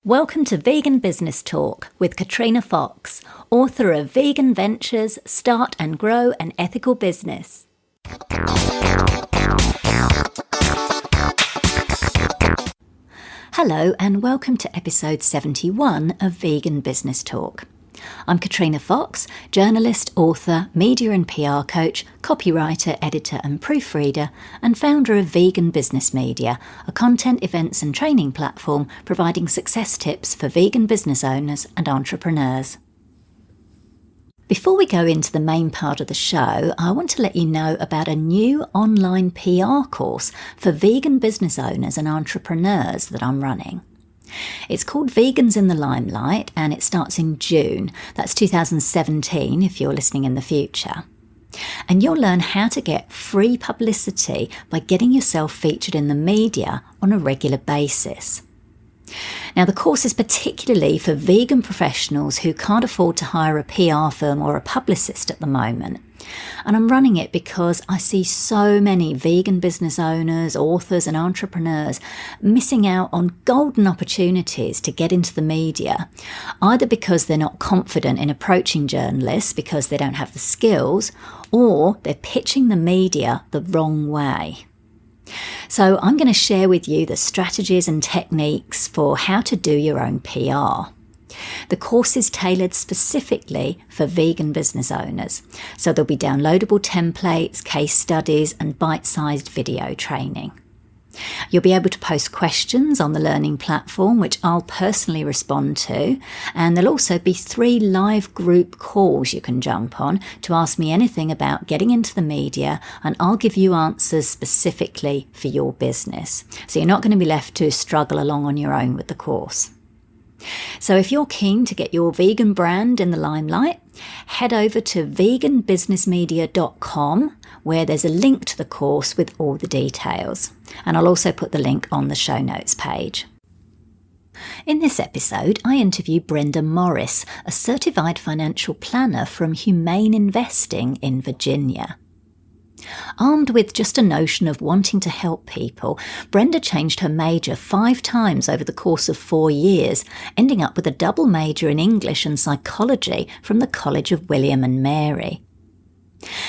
Welcome to Vegan Business Talk with Katrina Fox, author of Vegan Ventures, Start and Grow an Ethical Business. Hello and welcome to episode 71 of Vegan Business Talk. I'm Katrina Fox, journalist, author, media and PR coach, copywriter, editor and proofreader, and founder of Vegan Business Media, a content, events and training platform providing success tips for vegan business owners and entrepreneurs. Before we go into the main part of the show, I want to let you know about a new online PR course for vegan business owners and entrepreneurs that I'm running. It's called Vegans in the Limelight and it starts in June. That's 2017 if you're listening in the future. And you'll learn how to get free publicity by getting yourself featured in the media on a regular basis. Now, the course is particularly for vegan professionals who can't afford to hire a PR firm or a publicist at the moment. And I'm running it because I see so many vegan business owners, authors and entrepreneurs missing out on golden opportunities to get into the media, either because they're not confident in approaching journalists because they don't have the skills, or they're pitching the media the wrong way. So I'm going to share with you the strategies and techniques for how to do your own PR. The course is tailored specifically for vegan business owners, so there'll be downloadable templates, case studies and bite-sized video training. You'll be able to post questions on the learning platform, which I'll personally respond to, and there'll also be 3 live group calls you can jump on to ask me anything about getting into the media, and I'll give you answers specifically for your business. So you're not going to be left to struggle along on your own with the course. So if you're keen to get your vegan brand in the limelight, head over to veganbusinessmedia.com, where there's a link to the course with all the details. And I'll also put the link on the show notes page. In this episode, I interview Brenda Morris, a certified financial planner from Humane Investing in Virginia. Armed with just a notion of wanting to help people, Brenda changed her major 5 times over the course of 4 years, ending up with a double major in English and psychology from the College of William and Mary.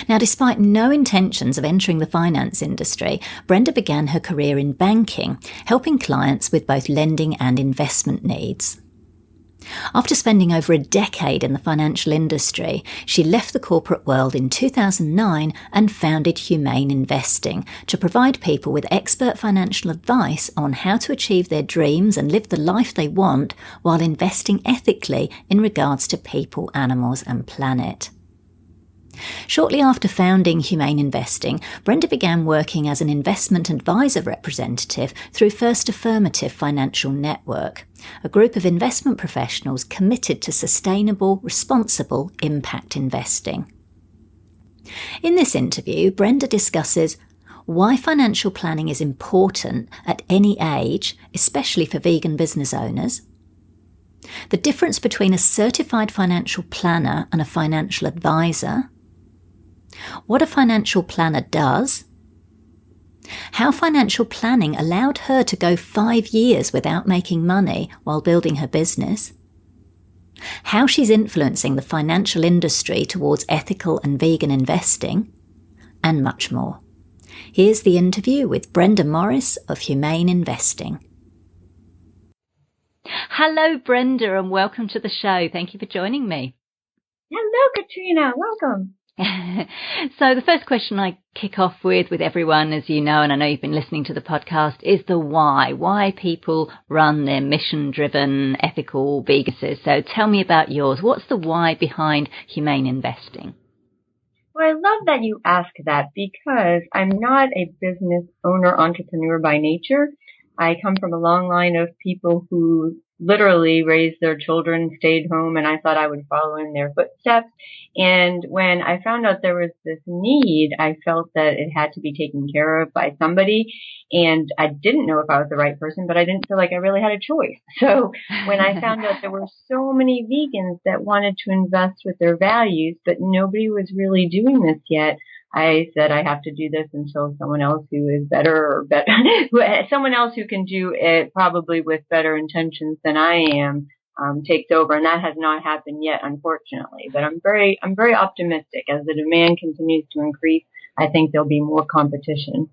Now, despite no intentions of entering the finance industry, Brenda began her career in banking, helping clients with both lending and investment needs. After spending over a decade in the financial industry, she left the corporate world in 2009 and founded Humane Investing to provide people with expert financial advice on how to achieve their dreams and live the life they want while investing ethically in regards to people, animals and planet. Shortly after founding Humane Investing, Brenda began working as an investment advisor representative through First Affirmative Financial Network, a group of investment professionals committed to sustainable, responsible impact investing. In this interview, Brenda discusses why financial planning is important at any age, especially for vegan business owners, the difference between a certified financial planner and a financial advisor, what a financial planner does, how financial planning allowed her to go 5 years without making money while building her business, how she's influencing the financial industry towards ethical and vegan investing, and much more. Here's the interview with Brenda Morris of Humane Investing. Hello, Brenda, and welcome to the show. Thank you for joining me. Hello, Katrina. Welcome. So the first question I kick off with everyone, as you know, and I know you've been listening to the podcast, is the why people run their mission-driven, ethical businesses. So tell me about yours. What's the why behind Humane Investing? Well, I love that you ask that because I'm not a business owner entrepreneur by nature. I come from a long line of people who literally raised their children, stayed home, and I thought I would follow in their footsteps. And when I found out there was this need, I felt that it had to be taken care of by somebody. And I didn't know if I was the right person, but I didn't feel like I really had a choice. So when I found out there were so many vegans that wanted to invest with their values, but nobody was really doing this yet, I said I have to do this until someone else who is better or better, someone else who can do it probably with better intentions than I am, takes over. And that has not happened yet, unfortunately. But I'm very optimistic. As the demand continues to increase, I think there'll be more competition.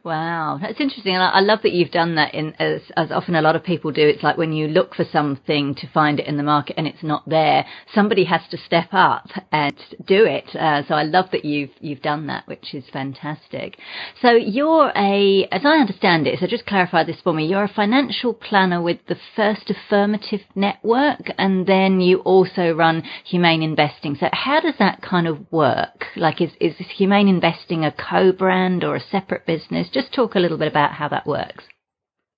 Wow, that's interesting. And I love that you've done that as often a lot of people do. It's like when you look for something to find it in the market and it's not there, somebody has to step up and do it. So I love that you've done that, which is fantastic. So you're as I understand it, so just clarify this for me, you're a financial planner with the First Affirmative Network, and then you also run Humane Investing. So how does that kind of work? Like, is Humane Investing a co-brand or a separate business? Just talk a little bit about how that works.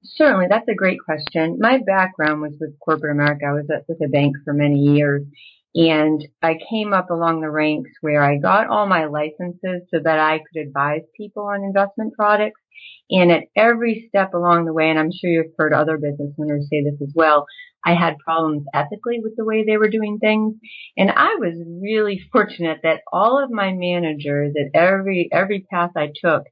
Certainly, that's a great question. My background was with corporate America. I was with a bank for many years, and I came up along the ranks where I got all my licenses so that I could advise people on investment products. And at every step along the way, and I'm sure you've heard other business owners say this as well, I had problems ethically with the way they were doing things. And I was really fortunate that all of my managers at every path I took,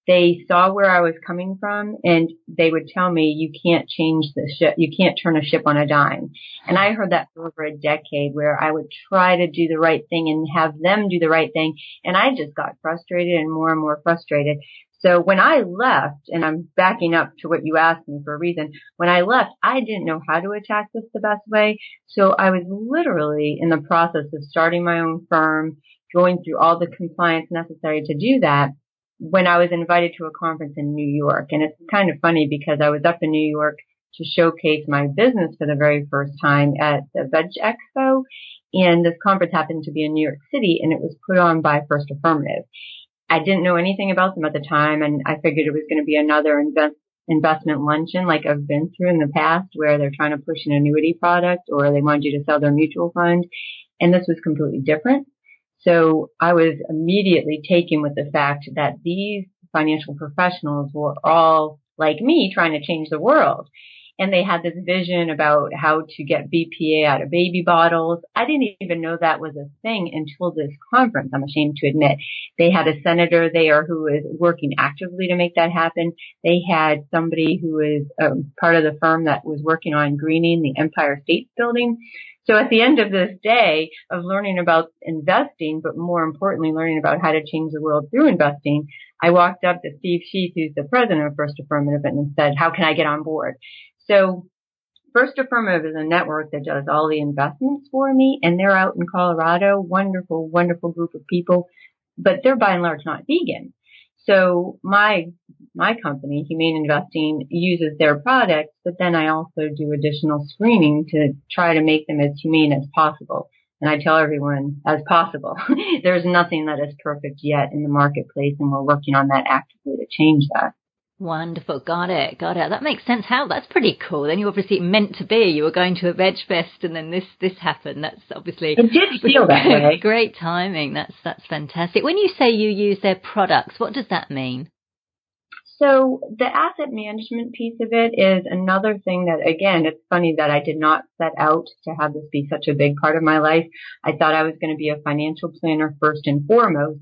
they saw where I was coming from, and they would tell me, you can't change the ship. You can't turn a ship on a dime. And I heard that for over a decade, where I would try to do the right thing and have them do the right thing. And I just got frustrated and more frustrated. So when I left, and I'm backing up to what you asked me for a reason, when I left, I didn't know how to attack this the best way. So I was literally in the process of starting my own firm, going through all the compliance necessary to do that, when I was invited to a conference in New York. And it's kind of funny because I was up in New York to showcase my business for the very first time at the Veg Expo. And this conference happened to be in New York City, and it was put on by First Affirmative. I didn't know anything about them at the time, and I figured it was going to be another investment luncheon like I've been through in the past, where they're trying to push an annuity product or they wanted you to sell their mutual fund. And this was completely different. So I was immediately taken with the fact that these financial professionals were all like me, trying to change the world. And they had this vision about how to get BPA out of baby bottles. I didn't even know that was a thing until this conference, I'm ashamed to admit. They had a senator there who was working actively to make that happen. They had somebody who is part of the firm that was working on greening the Empire State Building. So at the end of this day of learning about investing, but more importantly, learning about how to change the world through investing, I walked up to Steve Sheath, who's the president of First Affirmative, and said, how can I get on board? So First Affirmative is a network that does all the investments for me, and they're out in Colorado. Wonderful, wonderful group of people, but they're by and large not vegan. So my company, Humane Investing, uses their products, but then I also do additional screening to try to make them as humane as possible. And I tell everyone, as possible. There's nothing that is perfect yet in the marketplace, and we're working on that actively to change that. Wonderful. Got it. That makes sense. That's pretty cool. Then you obviously meant to be. You were going to a veg fest, and then this happened. That's obviously, it did feel that way. Great timing. That's fantastic. When you say you use their products, what does that mean? So the asset management piece of it is another thing that, again, it's funny that I did not set out to have this be such a big part of my life. I thought I was going to be a financial planner first and foremost,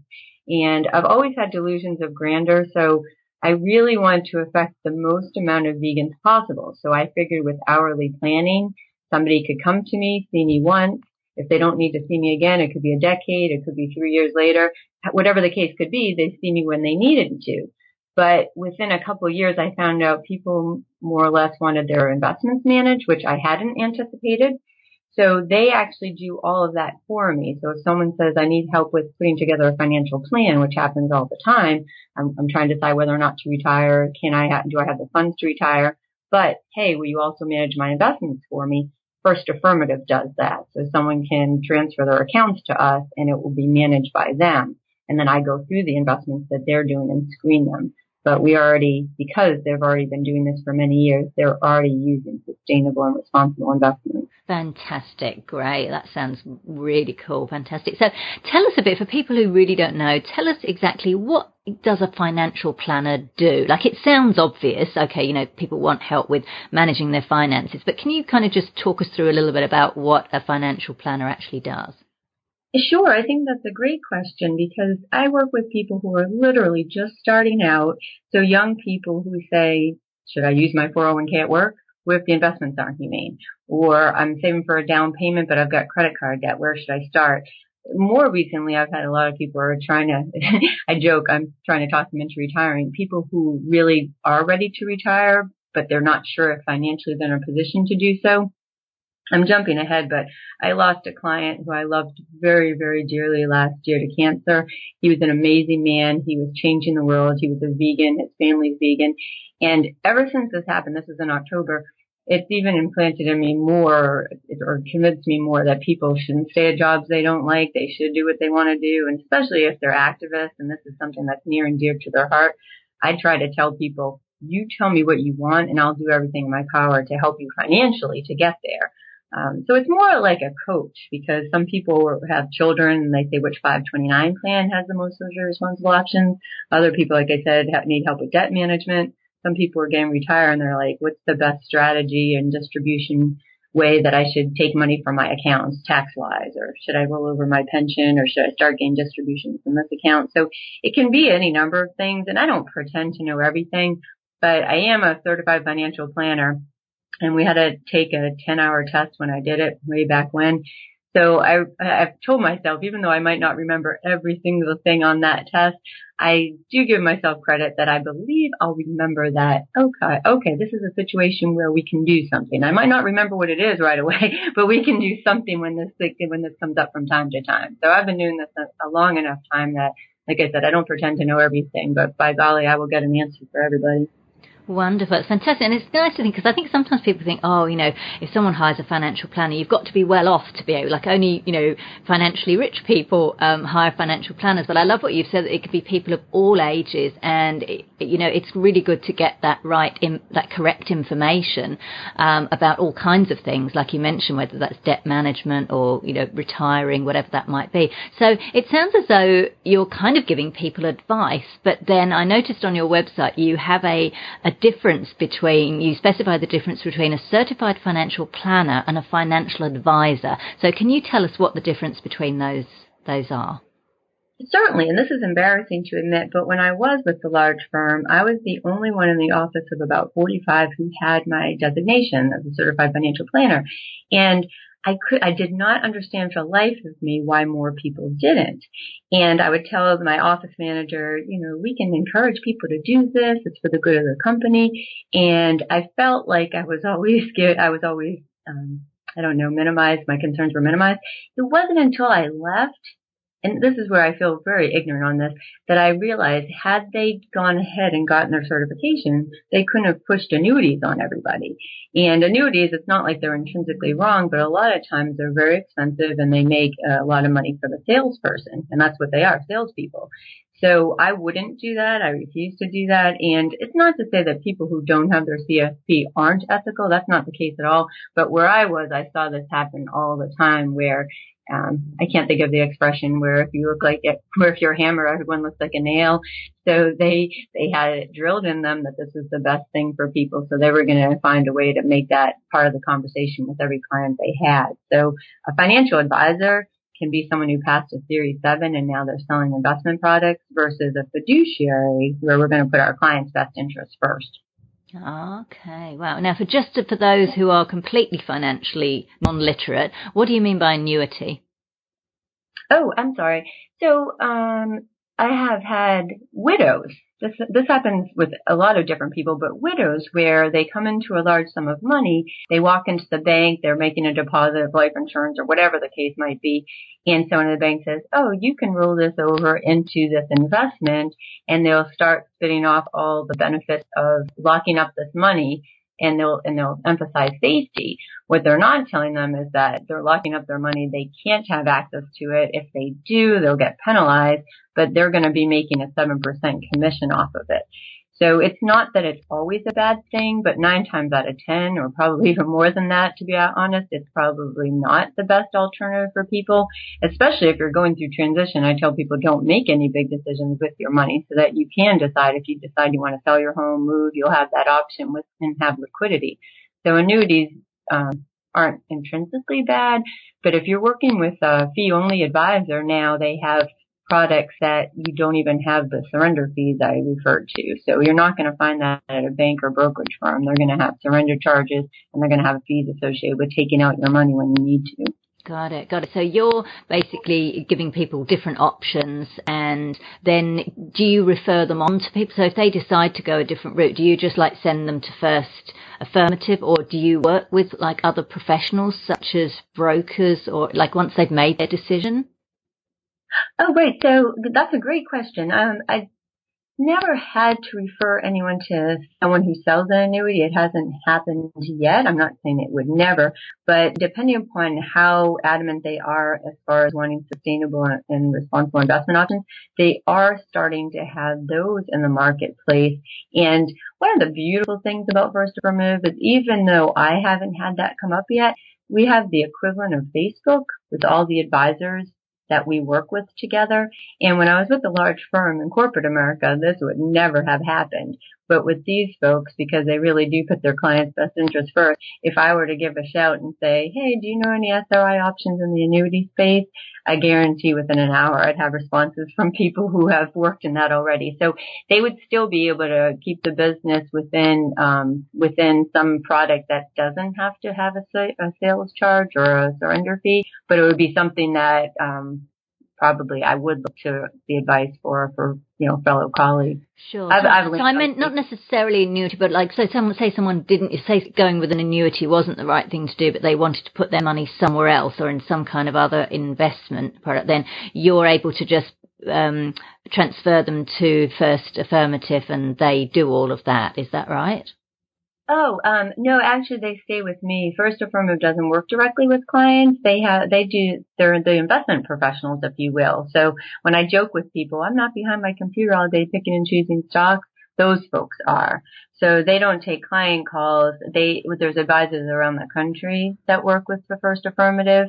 and I've always had delusions of grandeur, so I really wanted to affect the most amount of vegans possible. So I figured with hourly planning, somebody could come to me, see me once. If they don't need to see me again, it could be a decade, it could be 3 years later. Whatever the case could be, they see me when they needed to. But within a couple of years, I found out people more or less wanted their investments managed, which I hadn't anticipated. So they actually do all of that for me. So if someone says, I need help with putting together a financial plan, which happens all the time, I'm trying to decide whether or not to retire. Do I have the funds to retire? But hey, will you also manage my investments for me? First Affirmative does that. So someone can transfer their accounts to us, and it will be managed by them. And then I go through the investments that they're doing and screen them. But because they've already been doing this for many years, they're already using sustainable and responsible investments. Fantastic. Great. That sounds really cool. Fantastic. So tell us a bit, for people who really don't know, tell us exactly what does a financial planner do? Like, it sounds obvious. Okay, people want help with managing their finances, but can you kind of just talk us through a little bit about what a financial planner actually does? Sure, I think that's a great question because I work with people who are literally just starting out. So young people who say, should I use my 401k at work? What if the investments aren't humane? Or I'm saving for a down payment, but I've got credit card debt. Where should I start? More recently, I've had a lot of people who are trying to, I joke, I'm trying to talk them into retiring. People who really are ready to retire, but they're not sure if financially they're in a position to do so. I'm jumping ahead, but I lost a client who I loved very, very dearly last year to cancer. He was an amazing man. He was changing the world. He was a vegan. His family's vegan. And ever since this happened, this was in October, it's even implanted in me more or convinced me more that people shouldn't stay at jobs they don't like. They should do what they want to do. And especially if they're activists, and this is something that's near and dear to their heart, I try to tell people, you tell me what you want and I'll do everything in my power to help you financially to get there. So it's more like a coach because some people have children and they say which 529 plan has the most socially responsible options. Other people, like I said, need help with debt management. Some people are getting retired and they're like, what's the best strategy and distribution way that I should take money from my accounts tax-wise, or should I roll over my pension, or should I start getting distributions from this account? So it can be any number of things, and I don't pretend to know everything, but I am a certified financial planner. And we had to take a 10-hour test when I did it way back when. So I've told myself, even though I might not remember every single thing on that test, I do give myself credit that I believe I'll remember that, okay, this is a situation where we can do something. I might not remember what it is right away, but we can do something when this comes up from time to time. So I've been doing this a long enough time that, like I said, I don't pretend to know everything, but by golly, I will get an answer for everybody. Wonderful. It's fantastic. And it's nice to think, because I think sometimes people think, oh, if someone hires a financial planner, you've got to be well off to be able, like only, financially rich people hire financial planners. But I love what you've said, that it could be people of all ages. And, it's really good to get that that correct information about all kinds of things, like you mentioned, whether that's debt management or, retiring, whatever that might be. So it sounds as though you're kind of giving people advice. But then I noticed on your website you have a you specify the difference between a certified financial planner and a financial advisor. So can you tell us what the difference between those are? Certainly, and this is embarrassing to admit, but when I was with the large firm, I was the only one in the office of about 45 who had my designation as a certified financial planner. And I did not understand for the life of me why more people didn't. And I would tell my office manager, we can encourage people to do this. It's for the good of the company. And I felt like I was always minimized. My concerns were minimized. It wasn't until I left, and this is where I feel very ignorant on this, that I realized had they gone ahead and gotten their certification, they couldn't have pushed annuities on everybody. And annuities, it's not like they're intrinsically wrong, but a lot of times they're very expensive and they make a lot of money for the salesperson. And that's what they are, salespeople. So I wouldn't do that. I refuse to do that. And it's not to say that people who don't have their CFP aren't ethical. That's not the case at all. But where I was, I saw this happen all the time where I can't think of the expression where if you're a hammer, everyone looks like a nail. So they had it drilled in them that this was the best thing for people. So they were going to find a way to make that part of the conversation with every client they had. So a financial advisor can be someone who passed a Series 7 and now they're selling investment products, versus a fiduciary where we're going to put our client's best interests first. Okay, wow. Now, for those who are completely financially non-literate, what do you mean by annuity? Oh, I'm sorry. So I have had widows. This happens with a lot of different people, but widows where they come into a large sum of money, they walk into the bank, they're making a deposit of life insurance or whatever the case might be, and someone in the bank says, oh, you can roll this over into this investment, and they'll start spitting off all the benefits of locking up this money, and they'll emphasize safety. What they're not telling them is that they're locking up their money. They can't have access to it. If they do, they'll get penalized, but they're going to be making a 7% commission off of it. So it's not that it's always a bad thing, but 9 times out of 10, or probably even more than that, to be honest, it's probably not the best alternative for people, especially if you're going through transition. I tell people don't make any big decisions with your money so that you can decide. If you decide you want to sell your home, move, you'll have that option and have liquidity. So annuities, aren't intrinsically bad. But if you're working with a fee-only advisor, now they have products that you don't even have the surrender fees I referred to. So you're not going to find that at a bank or brokerage firm. They're going to have surrender charges, and they're going to have fees associated with taking out your money when you need to. Got it. So you're basically giving people different options, and then do you refer them on to people? So if they decide to go a different route, do you just like send them to First Affirmative, or do you work with like other professionals such as brokers, or like once they've made their decision? Oh, great. So that's a great question. I never had to refer anyone to someone who sells an annuity. It hasn't happened yet. I'm not saying it would never, but depending upon how adamant they are as far as wanting sustainable and responsible investment options, they are starting to have those in the marketplace. And one of the beautiful things about First Affirmative is even though I haven't had that come up yet, we have the equivalent of Facebook with all the advisors that we work with together. And when I was with a large firm in corporate America, this would never have happened. But with these folks, because they really do put their clients' best interest first, if I were to give a shout and say, hey, do you know any SRI options in the annuity space? I guarantee within an hour I'd have responses from people who have worked in that already. So they would still be able to keep the business within some product that doesn't have to have a sales charge or a surrender fee, but it would be something that probably I would look to the advice for fellow colleagues. Sure. So I meant not necessarily annuity, but like, so someone didn't say going with an annuity wasn't the right thing to do, but they wanted to put their money somewhere else or in some kind of other investment product, then you're able to just transfer them to First Affirmative and they do all of that. Is that right? Oh, no, actually they stay with me. First Affirmative doesn't work directly with clients. They're the investment professionals, if you will. So when I joke with people, I'm not behind my computer all day picking and choosing stocks. Those folks are. So they don't take client calls. There's advisors around the country that work with the First Affirmative.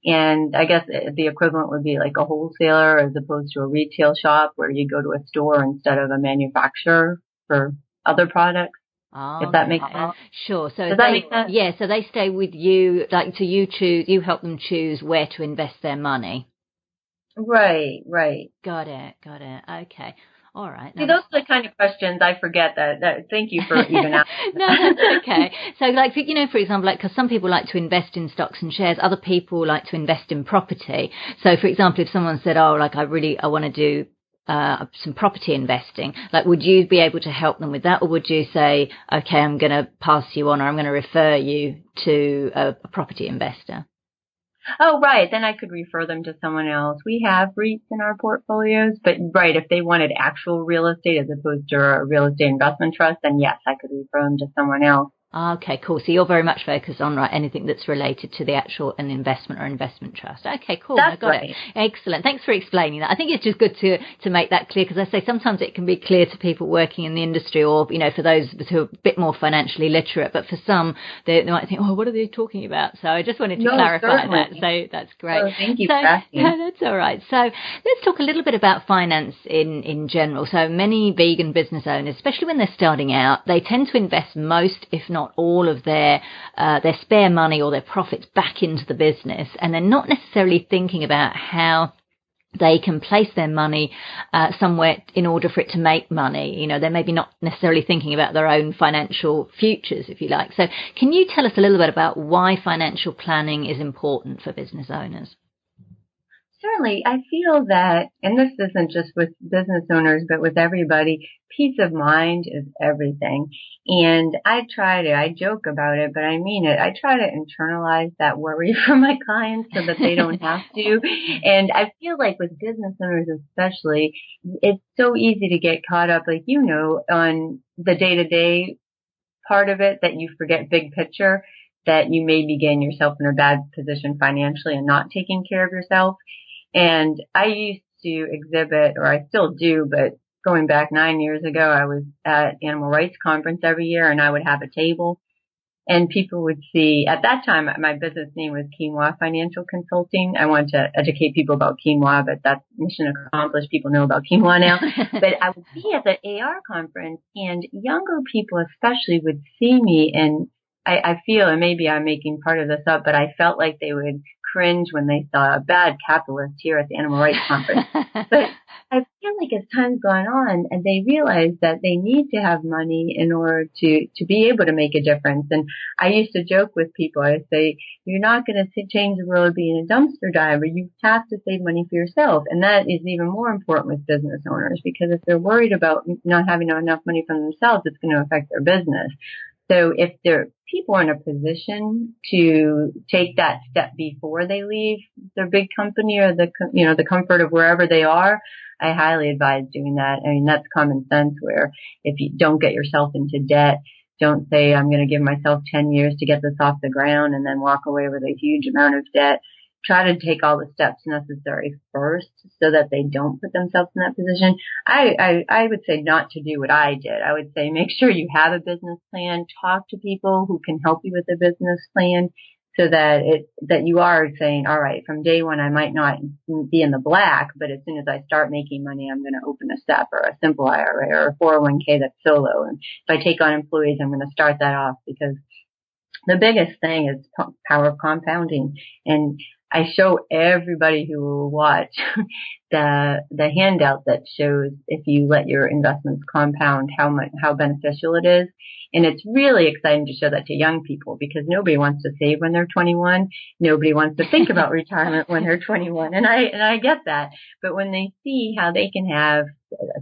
And I guess the equivalent would be like a wholesaler as opposed to a retail shop where you go to a store instead of a manufacturer for other products. Oh, if that makes sense. Sure. So does that make sense? Yeah. So they stay with you, like, so you help them choose where to invest their money. Right. Got it. Okay. All right. See, those are the kind of questions I forget that thank you for even asking. No, that's okay. So like, for example, like, because some people like to invest in stocks and shares, other people like to invest in property. So for example, if someone said, oh, like I want to do some property investing, like would you be able to help them with that, or would you say, okay, I'm going to pass you on, or I'm going to refer you to a property investor? Oh, right. Then I could refer them to someone else. We have REITs in our portfolios, but right, if they wanted actual real estate as opposed to a real estate investment trust, then yes, I could refer them to someone else. Okay, cool. So you're very much focused on anything that's related to the actual an investment or investment trust. Okay, cool. That's I got right. it. Excellent. Thanks for explaining that. I think it's just good to make that clear, because I say sometimes it can be clear to people working in the industry, or for those who are a bit more financially literate, but for some they might think, oh, what are they talking about? So I just wanted to clarify that. So that's great. Oh, thank you for asking. Yeah, that's all right. So let's talk a little bit about finance in general. So many vegan business owners, especially when they're starting out, they tend to invest most, if not all, of their spare money or their profits back into the business, and they're not necessarily thinking about how they can place their money somewhere in order for it to make money. They're maybe not necessarily thinking about their own financial futures, if you like. So can you tell us a little bit about why financial planning is important for business owners? Certainly. I feel that, and this isn't just with business owners, but with everybody, peace of mind is everything. And I joke about it, but I mean it. I try to internalize that worry for my clients so that they don't have to. And I feel like with business owners especially, it's so easy to get caught up, like, on the day-to-day part of it, that you forget big picture, that you may be getting yourself in a bad position financially and not taking care of yourself. And I used to exhibit, or I still do, but going back 9 years ago, I was at Animal Rights Conference every year, and I would have a table, and people would see, at that time, my business name was Quinoa Financial Consulting. I wanted to educate people about quinoa, but that's mission accomplished. People know about quinoa now. But I would be at the AR conference, and younger people especially would see me, and I feel, and maybe I'm making part of this up, but I felt like they would cringe when they saw a bad capitalist here at the Animal Rights Conference. But I feel like as time's gone on, and they realize that they need to have money in order to be able to make a difference. And I used to joke with people. I say, you're not going to change the world being a dumpster diver. You have to save money for yourself. And that is even more important with business owners, because if they're worried about not having enough money for themselves, it's going to affect their business. So if people are in a position to take that step before they leave their big company or the comfort of wherever they are, I highly advise doing that. I mean, that's common sense, where if you don't get yourself into debt, don't say, I'm going to give myself 10 years to get this off the ground and then walk away with a huge amount of debt. Try to take all the steps necessary first so that they don't put themselves in that position. I would say not to do what I did. I would say make sure you have a business plan. Talk to people who can help you with a business plan, so that you are saying, all right, from day one, I might not be in the black, but as soon as I start making money, I'm going to open a SEP or a simple IRA or a 401k that's solo. And if I take on employees, I'm going to start that off, because the biggest thing is power of compounding. And I show everybody who will watch the handout that shows, if you let your investments compound, how beneficial it is. And it's really exciting to show that to young people, because nobody wants to save when they're 21. Nobody wants to think about retirement when they're 21. And I get that. But when they see how they can have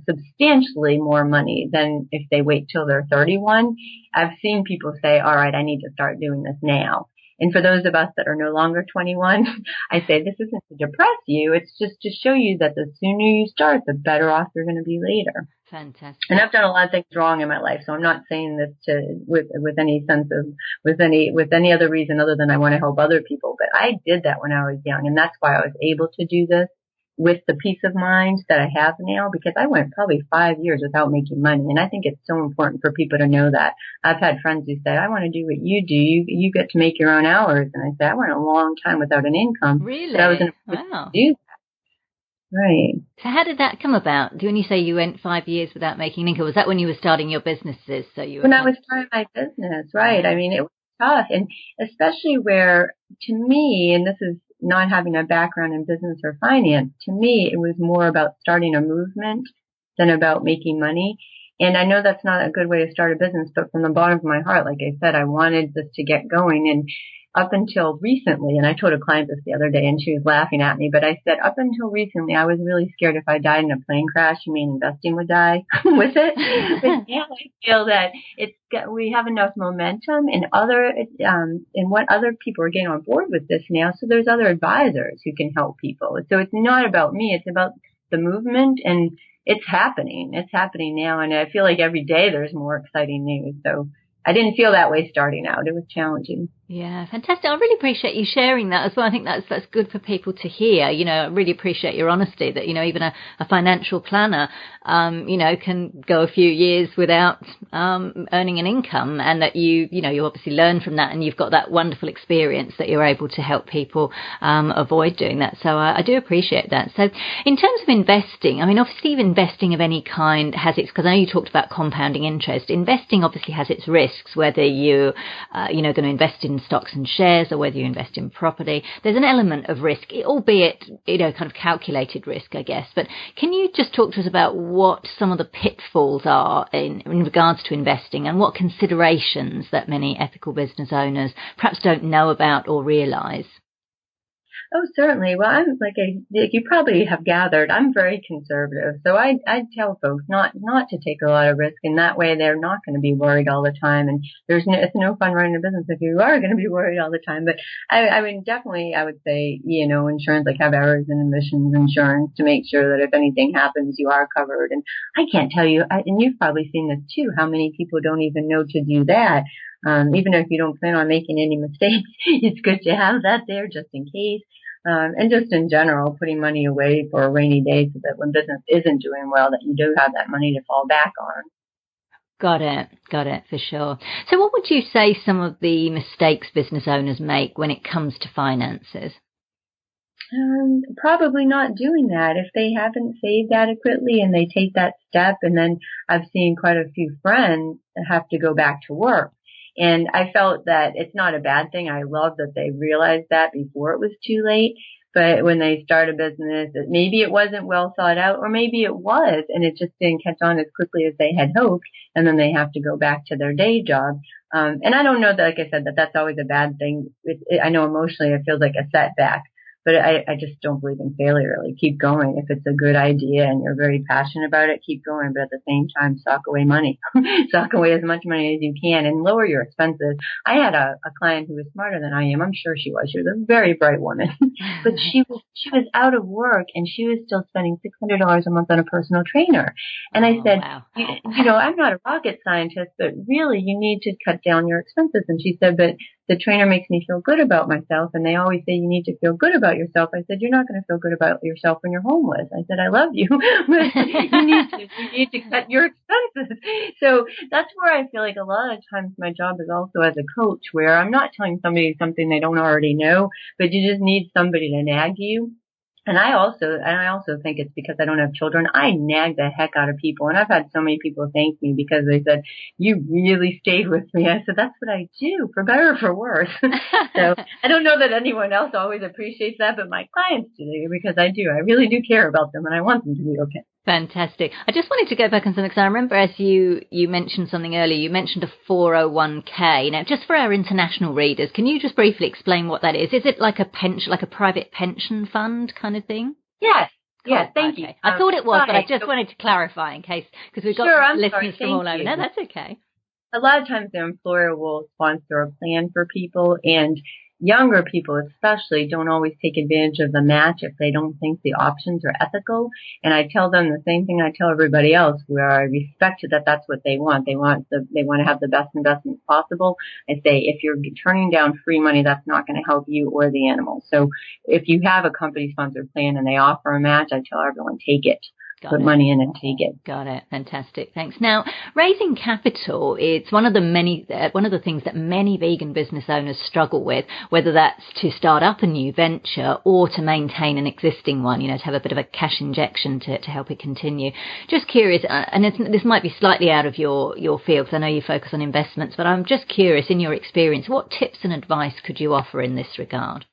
substantially more money than if they wait till they're 31, I've seen people say, all right, I need to start doing this now. And for those of us that are no longer 21, I say this isn't to depress you. It's just to show you that the sooner you start, the better off you're going to be later. Fantastic. And I've done a lot of things wrong in my life, so I'm not saying this with any sense of with any other reason other than I want to help other people. But I did that when I was young, and that's why I was able to do this with the peace of mind that I have now, because I went probably 5 years without making money. And I think it's so important for people to know that. I've had friends who say, I want to do what you do. You get to make your own hours. And I said, I went a long time without an income. Really? But I was in a position to do that. Right. So how did that come about? When you say you went 5 years without making income, was that when you were starting your businesses? When I was starting my business, right. I mean, it was tough. And especially where, to me, and this is not having a background in business or finance, to me, it was more about starting a movement than about making money. And I know that's not a good way to start a business, but from the bottom of my heart, like I said, I wanted this to get going. And up until recently, and I told a client this the other day and she was laughing at me, but I said, up until recently, I was really scared if I died in a plane crash, investing would die with it. But now I feel that we have enough momentum and what other people are getting on board with this now. So there's other advisors who can help people. So it's not about me. It's about the movement, and it's happening. It's happening now. And I feel like every day there's more exciting news. So I didn't feel that way starting out. It was challenging. Yeah, fantastic. I really appreciate you sharing that as well. I think that's good for people to hear. I really appreciate your honesty that, even a financial planner, can go a few years without earning an income, and that you obviously learn from that, and you've got that wonderful experience that you're able to help people avoid doing that. So I do appreciate that. So in terms of investing, obviously investing of any kind has its, because I know you talked about compounding interest. Investing obviously has its risks, whether you're going to invest in stocks and shares or whether you invest in property. There's an element of risk, albeit, kind of calculated risk, I guess. But can you just talk to us about what some of the pitfalls are in regards to investing, and what considerations that many ethical business owners perhaps don't know about or realize? Oh, certainly. Well, I'm like you probably have gathered, I'm very conservative. So I tell folks not to take a lot of risk, and that way they're not going to be worried all the time. And it's no fun running a business if you are going to be worried all the time. But I mean, definitely I would say, insurance, like have errors and omissions insurance to make sure that if anything happens, you are covered. And I can't tell you, and you've probably seen this too, how many people don't even know to do that. Even if you don't plan on making any mistakes, it's good to have that there just in case. And just in general, putting money away for a rainy day so that when business isn't doing well, that you do have that money to fall back on. Got it, for sure. So what would you say some of the mistakes business owners make when it comes to finances? Probably not doing that. If they haven't saved adequately and they take that step, and then I've seen quite a few friends have to go back to work. And I felt that it's not a bad thing. I love that they realized that before it was too late. But when they start a business, maybe it wasn't well thought out, or maybe it was, and it just didn't catch on as quickly as they had hoped, and then they have to go back to their day job. And I don't know that, like I said, that that's always a bad thing. I know emotionally it feels like a setback, but I just don't believe in failure. Like, keep going. If it's a good idea and you're very passionate about it, keep going. But at the same time, sock away money, sock away as much money as you can, and lower your expenses. I had a client who was smarter than I am. I'm sure she was. She was a very bright woman, but she was out of work and she was still spending $600 a month on a personal trainer. And I said, wow. I'm not a rocket scientist, but really you need to cut down your expenses. And she said, but the trainer makes me feel good about myself, and they always say you need to feel good about yourself. I said, you're not going to feel good about yourself when you're homeless. I said, I love you, but you need to cut your expenses. So that's where I feel like a lot of times my job is also as a coach, where I'm not telling somebody something they don't already know, but you just need somebody to nag you. And I also think it's because I don't have children. I nag the heck out of people. And I've had so many people thank me because they said, you really stayed with me. I said, that's what I do, for better or for worse. So I don't know that anyone else always appreciates that, but my clients do, because I do. I really do care about them, and I want them to be okay. Fantastic. I just wanted to go back on something, because I remember as you mentioned something earlier, you mentioned a 401k. Now, just for our international readers, can you just briefly explain what that is? Is it like a pension, like a private pension fund kind of thing? Yes. Cool. Yes, thank you. I thought it was, but I just wanted to clarify in case, because we've got listeners from all over. No, that's okay. A lot of times the employer will sponsor a plan for people, and younger people especially don't always take advantage of the match if they don't think the options are ethical. And I tell them the same thing I tell everybody else, where I respect that that's what they want. They want to have the best investments possible. I say, if you're turning down free money, that's not going to help you or the animal. So if you have a company sponsored plan and they offer a match, I tell everyone, take it. Put money in and take it. Got it. Fantastic. Thanks. Now, raising capital, it's one of the things that many vegan business owners struggle with, whether that's to start up a new venture or to maintain an existing one, to have a bit of a cash injection to help it continue. Just curious, and this might be slightly out of your field, because I know you focus on investments, but I'm just curious, in your experience, what tips and advice could you offer in this regard?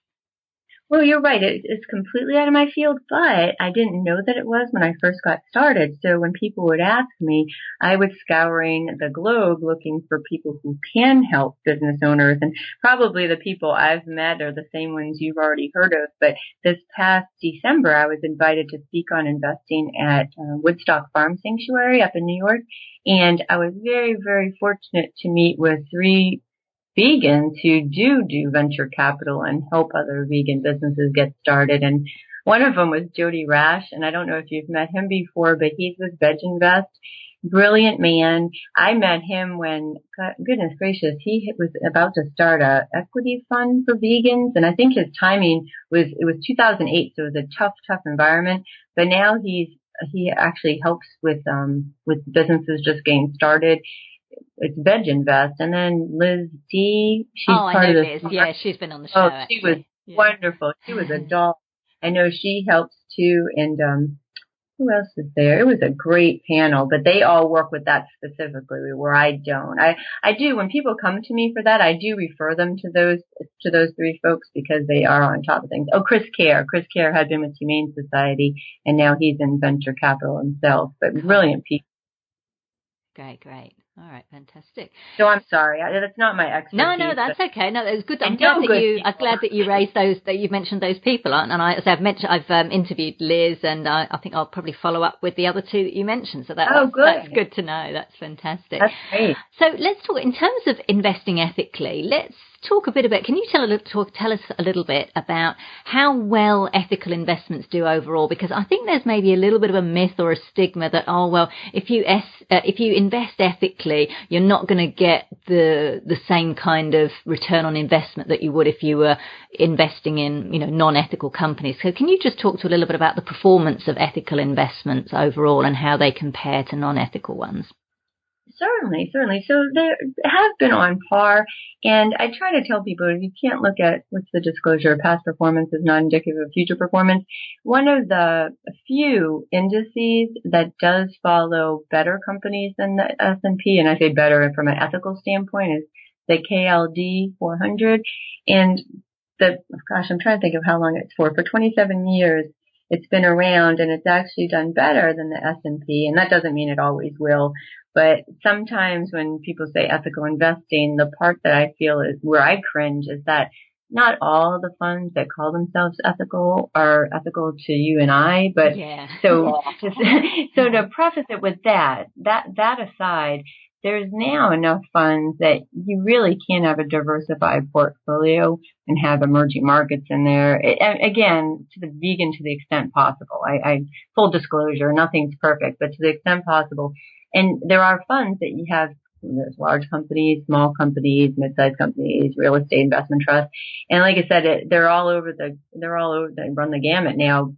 Well, you're right. It's completely out of my field, but I didn't know that it was when I first got started. So when people would ask me, I was scouring the globe looking for people who can help business owners. And probably the people I've met are the same ones you've already heard of. But this past December, I was invited to speak on investing at Woodstock Farm Sanctuary up in New York. And I was very, very fortunate to meet with 3 vegans who do venture capital and help other vegan businesses get started. And one of them was Jody Rash, and I don't know if you've met him before, but he's with Veg Invest. Brilliant man. I met him when, goodness gracious, he was about to start a equity fund for vegans, and I think his timing was 2008, so it was a tough environment. But now he actually helps with businesses just getting started. It's Veg Invest. And then Liz D, she's part of this. Liz. Yeah, she's been on the show. Oh, she was wonderful. She was a doll. I know she helps too. And who else is there? It was a great panel, but they all work with that specifically, where I don't. I do, when people come to me for that, I do refer them to those 3 folks, because they are on top of things. Oh, Chris Kerr had been with Humane Society, and now he's in venture capital himself, but brilliant people. Great. All right, fantastic. So I'm sorry, that's not my expertise. No, that's okay. No, it was good. I'm glad that you raised those, that you mentioned those people. And I've interviewed Liz, and I think I'll probably follow up with the other 2 that you mentioned. So that's good to know. That's fantastic. That's great. So let's talk in terms of investing ethically. Let's talk a bit about. Can you tell us a little bit about how well ethical investments do overall? Because I think there's maybe a little bit of a myth or a stigma that, if you invest ethically, you're not going to get the same kind of return on investment that you would if you were investing in non-ethical companies. So can you just talk to a little bit about the performance of ethical investments overall and how they compare to non-ethical ones? Certainly. So they have been on par, and I try to tell people, you can't look at, what's the disclosure, past performance is not indicative of future performance. One of the few indices that does follow better companies than the S&P, and I say better from an ethical standpoint, is the KLD 400. And I'm trying to think of how long it's for 27 years. It's been around, and it's actually done better than the S&P, and that doesn't mean it always will. But sometimes when people say ethical investing, the part that I feel is where I cringe is that not all the funds that call themselves ethical are ethical to you and I. But so to preface it with that aside, there's now enough funds that you really can have a diversified portfolio and have emerging markets in there. Again, to the extent possible. I full disclosure, nothing's perfect, but to the extent possible. And there are funds that you have. There's large companies, small companies, mid-sized companies, real estate investment trusts, and like I said, they're all over. They run the gamut now.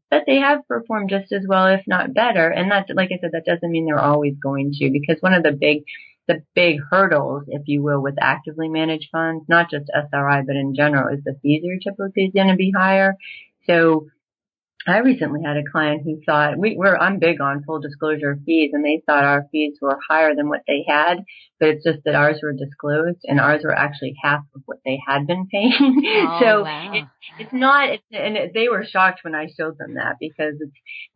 But they have performed just as well, if not better. And that's, like I said, that doesn't mean they're always going to, because one of the big hurdles, if you will, with actively managed funds, not just SRI, but in general, is the fees are typically going to be higher. So I recently had a client who thought I'm big on full disclosure of fees, and they thought our fees were higher than what they had, but it's just that ours were disclosed, and ours were actually half of what they had been paying. Oh, so wow. They were shocked when I showed them that, because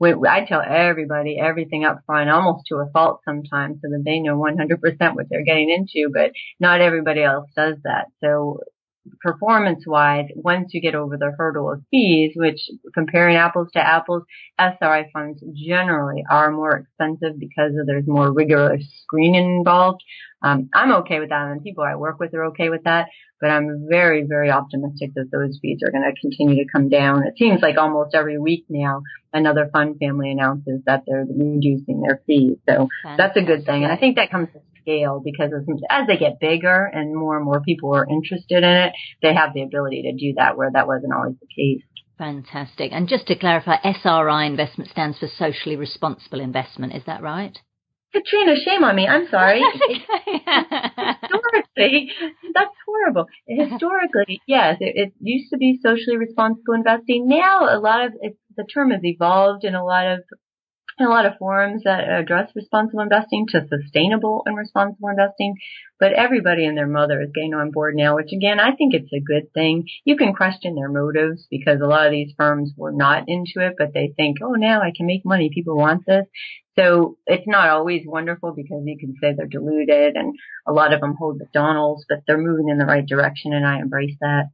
I tell everybody everything up front, almost to a fault sometimes, so that they know 100% what they're getting into, but not everybody else does that. So performance-wise, once you get over the hurdle of fees, which comparing apples to apples, SRI funds generally are more expensive because there's more rigorous screening involved. I'm okay with that, and people I work with are okay with that, but I'm very, very optimistic that those fees are going to continue to come down. It seems like almost every week now, another fund family announces that they're reducing their fees. So that's a good thing. And I think that comes to scale, because as they get bigger and more people are interested in it, they have the ability to do that, where that wasn't always the case. Fantastic. And just to clarify, SRI investment stands for socially responsible investment. Is that right? Katrina, shame on me. I'm sorry. Okay. Historically, that's horrible. Historically, yes, it used to be socially responsible investing. Now, the term has evolved in a lot of forums that address responsible investing to sustainable and responsible investing. But everybody and their mother is getting on board now, which again, I think it's a good thing. You can question their motives, because a lot of these firms were not into it, but they think, oh, now I can make money. People want this. So it's not always wonderful, because you can say they're diluted, and a lot of them hold McDonald's, but they're moving in the right direction, and I embrace that.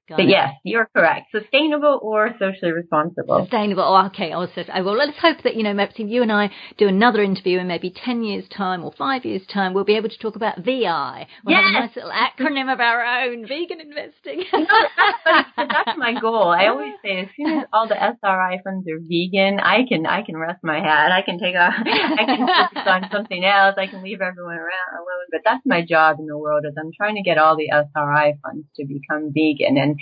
But yes, you're correct. Sustainable or socially responsible. Sustainable. Oh, okay. Well, let's hope that, maybe you and I do another interview in maybe 10 years' time or 5 years' time. We'll be able to talk about VI. We'll have a nice little acronym of our own, vegan investing. That's my goal. I always say, as soon as all the SRI funds are vegan, I can rest my hat. I can focus on something else. I can leave everyone alone. But that's my job in the world, is I'm trying to get all the SRI funds to become vegan. And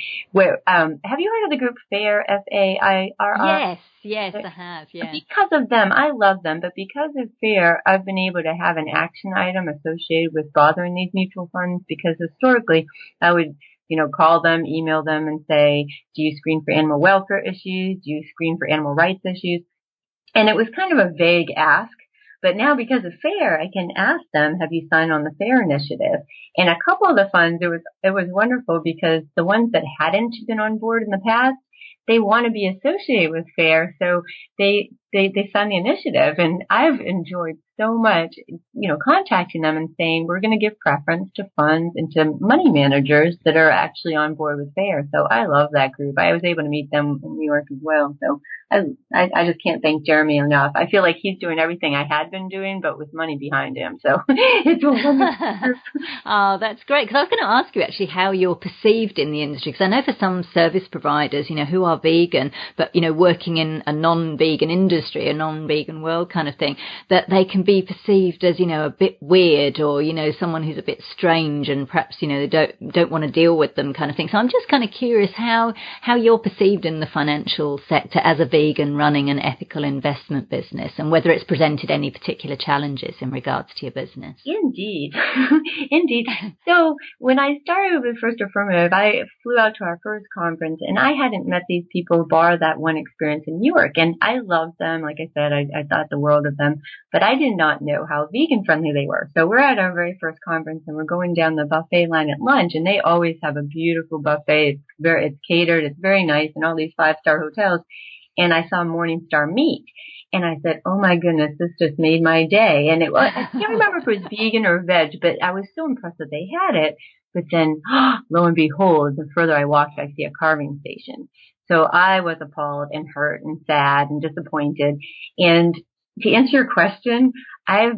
have you heard of the group FAIR, FAIRR? Yes, I have, yeah. Because of them, I love them, but because of FAIR, I've been able to have an action item associated with bothering these mutual funds, because historically I would, call them, email them and say, do you screen for animal welfare issues? Do you screen for animal rights issues? And it was kind of a vague ask. But now, because of FAIR, I can ask them, have you signed on the FAIR initiative? And a couple of the funds, it was wonderful, because the ones that hadn't been on board in the past, they want to be associated with FAIR, so they signed the initiative. And I've enjoyed so much, contacting them and saying, we're going to give preference to funds and to money managers that are actually on board with FAIR. So I love that group. I was able to meet them in New York as well. So I just can't thank Jeremy enough. I feel like he's doing everything I had been doing, but with money behind him. So it's a wonderful group. Oh, that's great. Because I was going to ask you actually how you're perceived in the industry. Because I know for some service providers, who are vegan, but, working in a non-vegan industry, a non-vegan world kind of thing, that they can be perceived as, a bit weird, or, someone who's a bit strange, and perhaps, they don't want to deal with them kind of thing. So I'm just kind of curious how you're perceived in the financial sector as a vegan running an ethical investment business, and whether it's presented any particular challenges in regards to your business. Indeed. Indeed. So when I started with First Affirmative, I flew out to our first conference, and I hadn't met these people bar that one experience in New York, and I loved them. them. Like I said, I thought the world of them, but I did not know how vegan friendly they were. So we're at our very first conference and we're going down the buffet line at lunch, and they always have a beautiful buffet. It's catered. It's very nice, and all these 5-star hotels. And I saw Morningstar meat. And I said, oh my goodness, this just made my day. And I can't remember if it was vegan or veg, but I was so impressed that they had it. But then, lo and behold, the further I walked, I see a carving station. So I was appalled and hurt and sad and disappointed. And to answer your question, I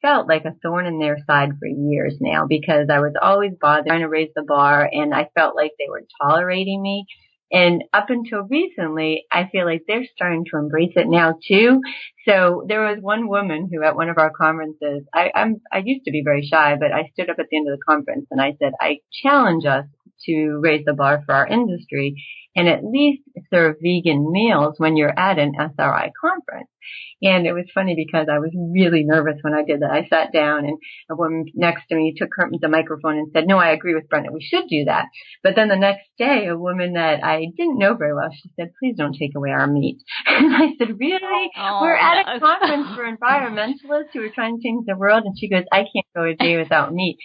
felt like a thorn in their side for years now, because I was always bothered trying to raise the bar, and I felt like they were tolerating me. And up until recently, I feel like they're starting to embrace it now too. So there was one woman who at one of our conferences, I used to be very shy, but I stood up at the end of the conference and I said, I challenge us to raise the bar for our industry and at least serve vegan meals when you're at an SRI conference. And it was funny because I was really nervous when I did that. I sat down and a woman next to me took the microphone and said, no, I agree with Brenda. We should do that. But then the next day, a woman that I didn't know very well, she said, please don't take away our meat. And I said, really? We're at a conference for environmentalists who are trying to change the world. And she goes, I can't go a day without meat.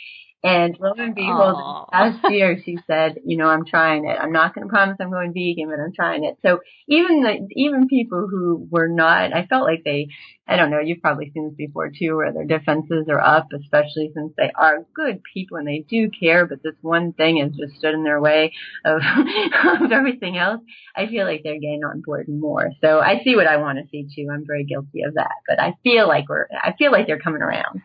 And lo and behold, last year she said, I'm trying it. I'm not going to promise I'm going vegan, but I'm trying it. So even people who were not, I felt like I don't know, you've probably seen this before too, where their defenses are up, especially since they are good people and they do care, but this one thing has just stood in their way of, of everything else. I feel like they're getting on board more. So I see what I want to see too. I'm very guilty of that, but I feel like they're coming around.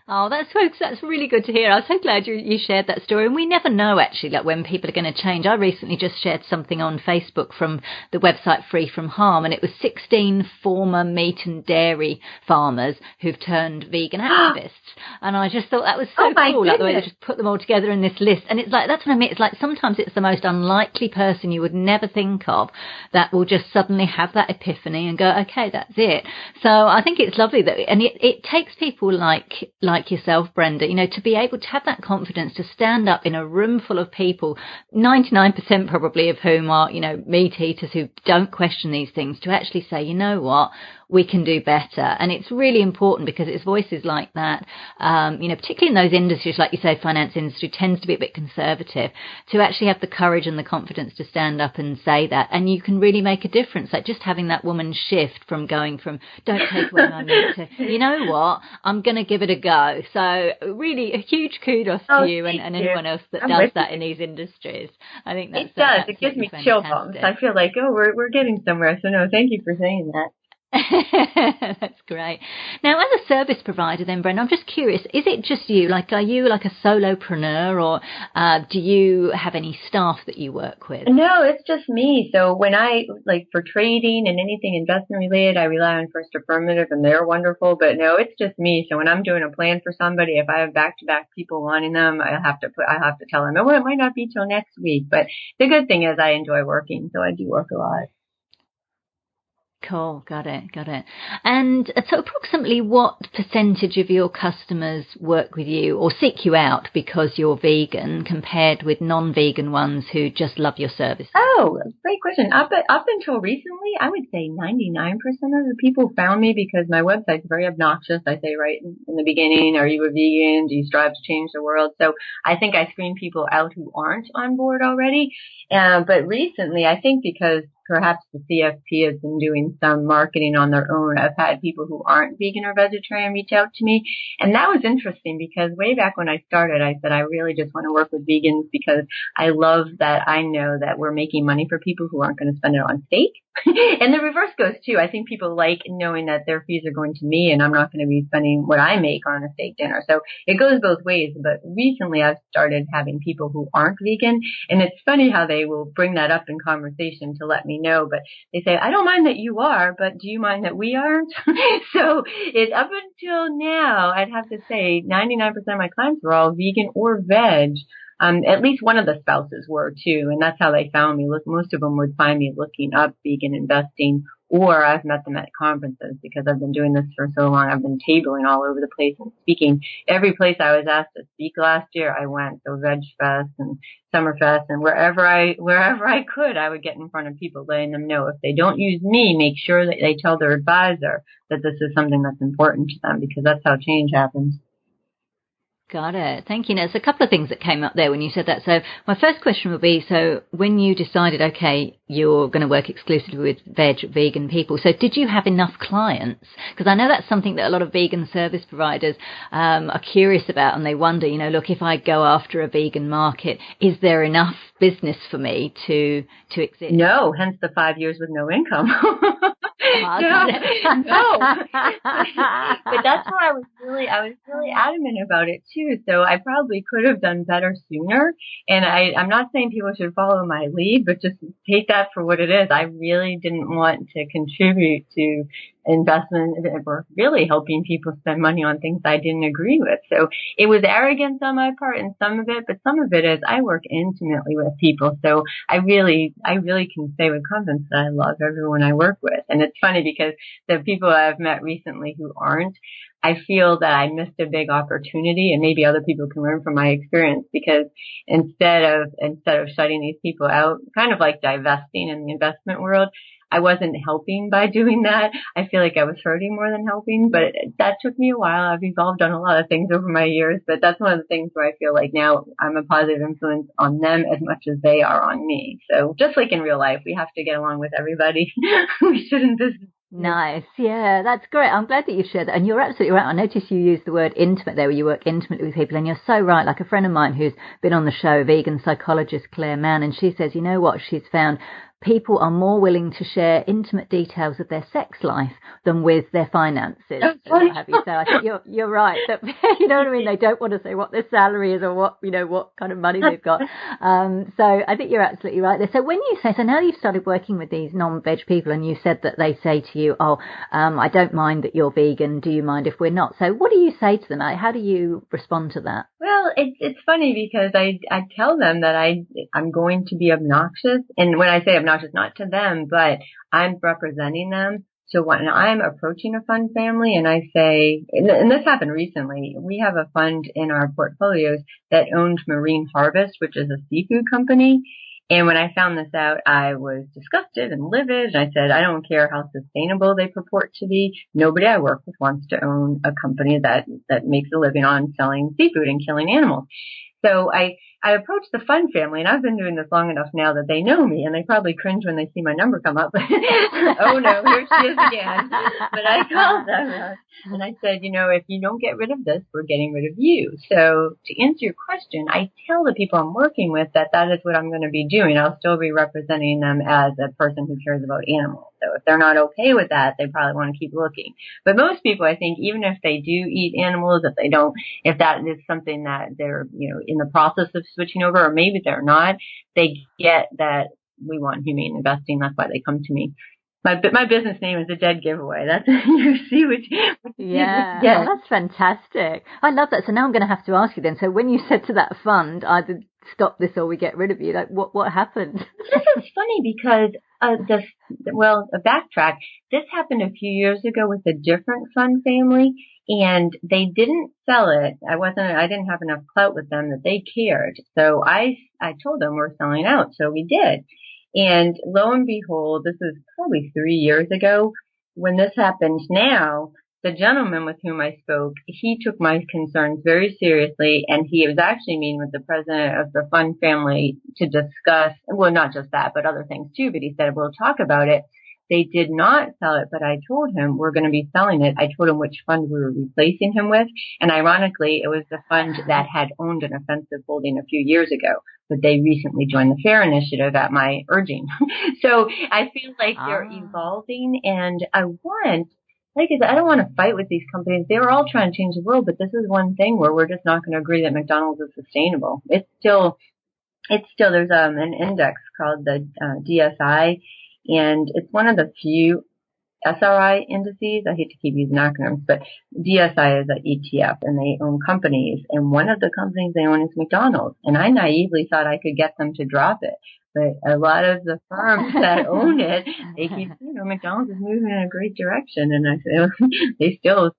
Oh, that's really good to hear. I was so glad you shared that story. And we never know, actually, like when people are going to change. I recently just shared something on Facebook from the website Free From Harm, and it was 16 former meat and dairy farmers who've turned vegan activists. And I just thought that was so cool, like the way they just put them all together in this list. And it's like, that's what I mean. It's like sometimes it's the most unlikely person you would never think of that will just suddenly have that epiphany and go, okay, that's it. So I think it's lovely that, and it takes people like yourself, Brenda, to be able to have that confidence to stand up in a room full of people, 99% probably of whom are, meat eaters who don't question these things, to actually say, you know what, we can do better. And it's really important because it's voices like that, particularly in those industries, like you say, finance industry tends to be a bit conservative, to actually have the courage and the confidence to stand up and say that. And you can really make a difference. Like just having that woman shift from going from don't take away my meat to, you know what, I'm going to give it a go. So really a huge kudos to you and anyone else that does that in these industries. I think that's It gives me chill bumps. I feel like, we're getting somewhere. So no, thank you for saying that. That's great. Now, as a service provider then, Brenda, I'm just curious, is it just you? Like, are you like a solopreneur, or do you have any staff that you work with? No, it's just me. So when for trading and anything investment related, I rely on First Affirmative, and they're wonderful. But no, it's just me. So when I'm doing a plan for somebody, if I have back-to-back people wanting them, I have to tell them, it might not be till next week. But the good thing is I enjoy working, so I do work a lot. Cool. Got it. And so approximately what percentage of your customers work with you or seek you out because you're vegan compared with non-vegan ones who just love your service? Oh, great question. Up until recently, I would say 99% of the people found me because my website's very obnoxious. I say right in the beginning, are you a vegan? Do you strive to change the world? So I think I screen people out who aren't on board already. But recently, I think because perhaps the CFP has been doing some marketing on their own, I've had people who aren't vegan or vegetarian reach out to me. And that was interesting because way back when I started, I said, I really just want to work with vegans because I love that I know that we're making money for people who aren't going to spend it on steak. And the reverse goes too. I think people like knowing that their fees are going to me and I'm not going to be spending what I make on a steak dinner. So it goes both ways. But recently I've started having people who aren't vegan. And it's funny how they will bring that up in conversation to let me know. But they say, I don't mind that you are, but do you mind that we aren't? So it up until now, I'd have to say 99% of my clients were all vegan or veg. At least one of the spouses were too, and that's how they found me. Look, most of them would find me looking up vegan investing or I've met them at conferences because I've been doing this for so long. I've been tabling all over the place and speaking. Every place I was asked to speak last year, I went. So Veg Fest and Summerfest, and wherever I could, I would get in front of people, letting them know if they don't use me, make sure that they tell their advisor that this is something that's important to them, because that's how change happens. Got it. Thank you. Now, there's a couple of things that came up there when you said that. So my first question would be, so when you decided, okay, you're going to work exclusively with vegan people, so did you have enough clients? Because I know that's something that a lot of vegan service providers are curious about, and they wonder, look, if I go after a vegan market, is there enough business for me to exist? No, hence the 5 years with no income. No. But that's why I was really adamant about it too. So I probably could have done better sooner. And I'm not saying people should follow my lead, but just take that for what it is. I really didn't want to contribute to investment or really helping people spend money on things I didn't agree with. So it was arrogance on my part in some of it, but some of it is I work intimately with people. So I really can say with confidence that I love everyone I work with. And it's funny because the people I've met recently who aren't, I feel that I missed a big opportunity, and maybe other people can learn from my experience, because instead of shutting these people out, kind of like divesting in the investment world, I wasn't helping by doing that. I feel like I was hurting more than helping, but that took me a while. I've evolved on a lot of things over my years, but that's one of the things where I feel like now I'm a positive influence on them as much as they are on me. So just like in real life, we have to get along with everybody. We shouldn't just... Nice. Yeah, that's great. I'm glad that you shared that. And you're absolutely right. I noticed you used the word intimate there, where you work intimately with people. And you're so right. Like a friend of mine who's been on the show, a vegan psychologist, Claire Mann, and she says, you know what, she's found people are more willing to share intimate details of their sex life than with their finances. And what have you. So I think you're right. That, you know what I mean? They don't want to say what their salary is or what kind of money they've got. So I think you're absolutely right there. So when you say, so now you've started working with these non-veg people, and you said that they say to you, I don't mind that you're vegan. Do you mind if we're not? So what do you say to them? How do you respond to that? Well, it's funny because I tell them that I'm going to be obnoxious. And when I say obnoxious, not to them, but I'm representing them. So when I'm approaching a fund family and I say, and this happened recently, we have a fund in our portfolios that owns Marine Harvest, which is a seafood company. And when I found this out, I was disgusted and livid. And I said, I don't care how sustainable they purport to be. Nobody I work with wants to own a company that makes a living on selling seafood and killing animals. So I approached the fund family, and I've been doing this long enough now that they know me, and they probably cringe when they see my number come up. Oh no, here she is again. But I called them and I said, if you don't get rid of this, we're getting rid of you. So to answer your question, I tell the people I'm working with that is what I'm going to be doing. I'll still be representing them as a person who cares about animals. So if they're not okay with that, they probably want to keep looking. But most people, I think, even if they do eat animals, if that is something that they're, in the process of switching over, or maybe they're not, they get that we want humane investing. That's why they come to me. My business name is a dead giveaway. That's, you see what yeah. Oh, that's fantastic. I love that. So now I'm going to have to ask you then. So when you said to that fund, either stop this or we get rid of you, like what happened? This is funny because a backtrack. This happened a few years ago with a different fund family, and they didn't sell it. I didn't have enough clout with them that they cared. So I told them we're selling out. So we did. And lo and behold, this is probably 3 years ago. When this happened now, the gentleman with whom I spoke, he took my concerns very seriously, and he was actually meeting with the president of the fund family to discuss, well, not just that, but other things too. But he said, we'll talk about it. They did not sell it, but I told him we're going to be selling it. I told him which fund we were replacing him with. And ironically, it was the fund that had owned an offensive holding a few years ago, but they recently joined the FAIR initiative at my urging. So I feel like they're evolving, and like I said, I don't want to fight with these companies. They were all trying to change the world, but this is one thing where we're just not going to agree that McDonald's is sustainable. It's still, there's an index called the DSI, and it's one of the few SRI indices. I hate to keep using acronyms, but DSI is an ETF, and they own companies, and one of the companies they own is McDonald's. And I naively thought I could get them to drop it. but a lot of the firms that own it, they keep, McDonald's is moving in a great direction, and I say they still,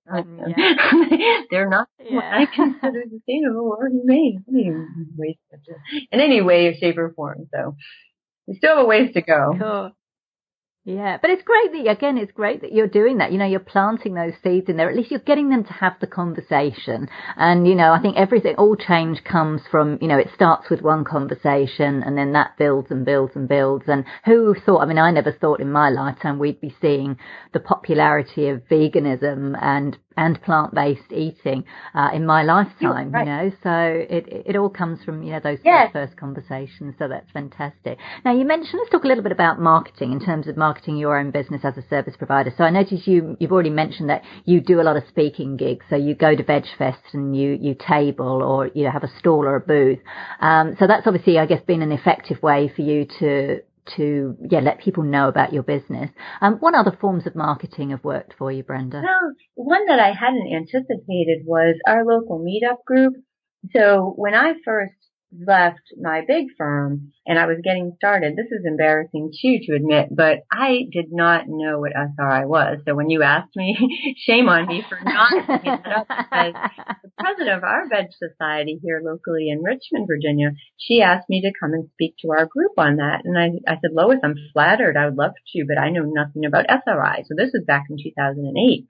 they're not what I consider sustainable or humane. In any way, shape, or form. So we still have a ways to go. Cool. Yeah, but it's great that you're doing that. You're planting those seeds in there. At least you're getting them to have the conversation. And, I think all change comes from, it starts with one conversation and then that builds and builds and builds. And who thought, I never thought in my lifetime we'd be seeing the popularity of veganism and plant-based eating in my lifetime, right. So it all comes from, those first conversations. So that's fantastic. Now, you mentioned, let's talk a little bit about marketing in terms of marketing your own business as a service provider. So I noticed you've already mentioned that you do a lot of speaking gigs. So you go to Veg Fest and you table or you have a stall or a booth. So that's obviously, I guess, been an effective way for you to let people know about your business. What other forms of marketing have worked for you, Brenda? Well, one that I hadn't anticipated was our local meetup group. So when I first left my big firm and I was getting started, this is embarrassing too to admit, but I did not know what SRI was. So when you asked me, shame on me for not bringing it up, because the president of our Veg Society here locally in Richmond, Virginia, she asked me to come and speak to our group on that. And I said, Lois, I'm flattered. I would love to, but I know nothing about SRI. So this was back in 2008.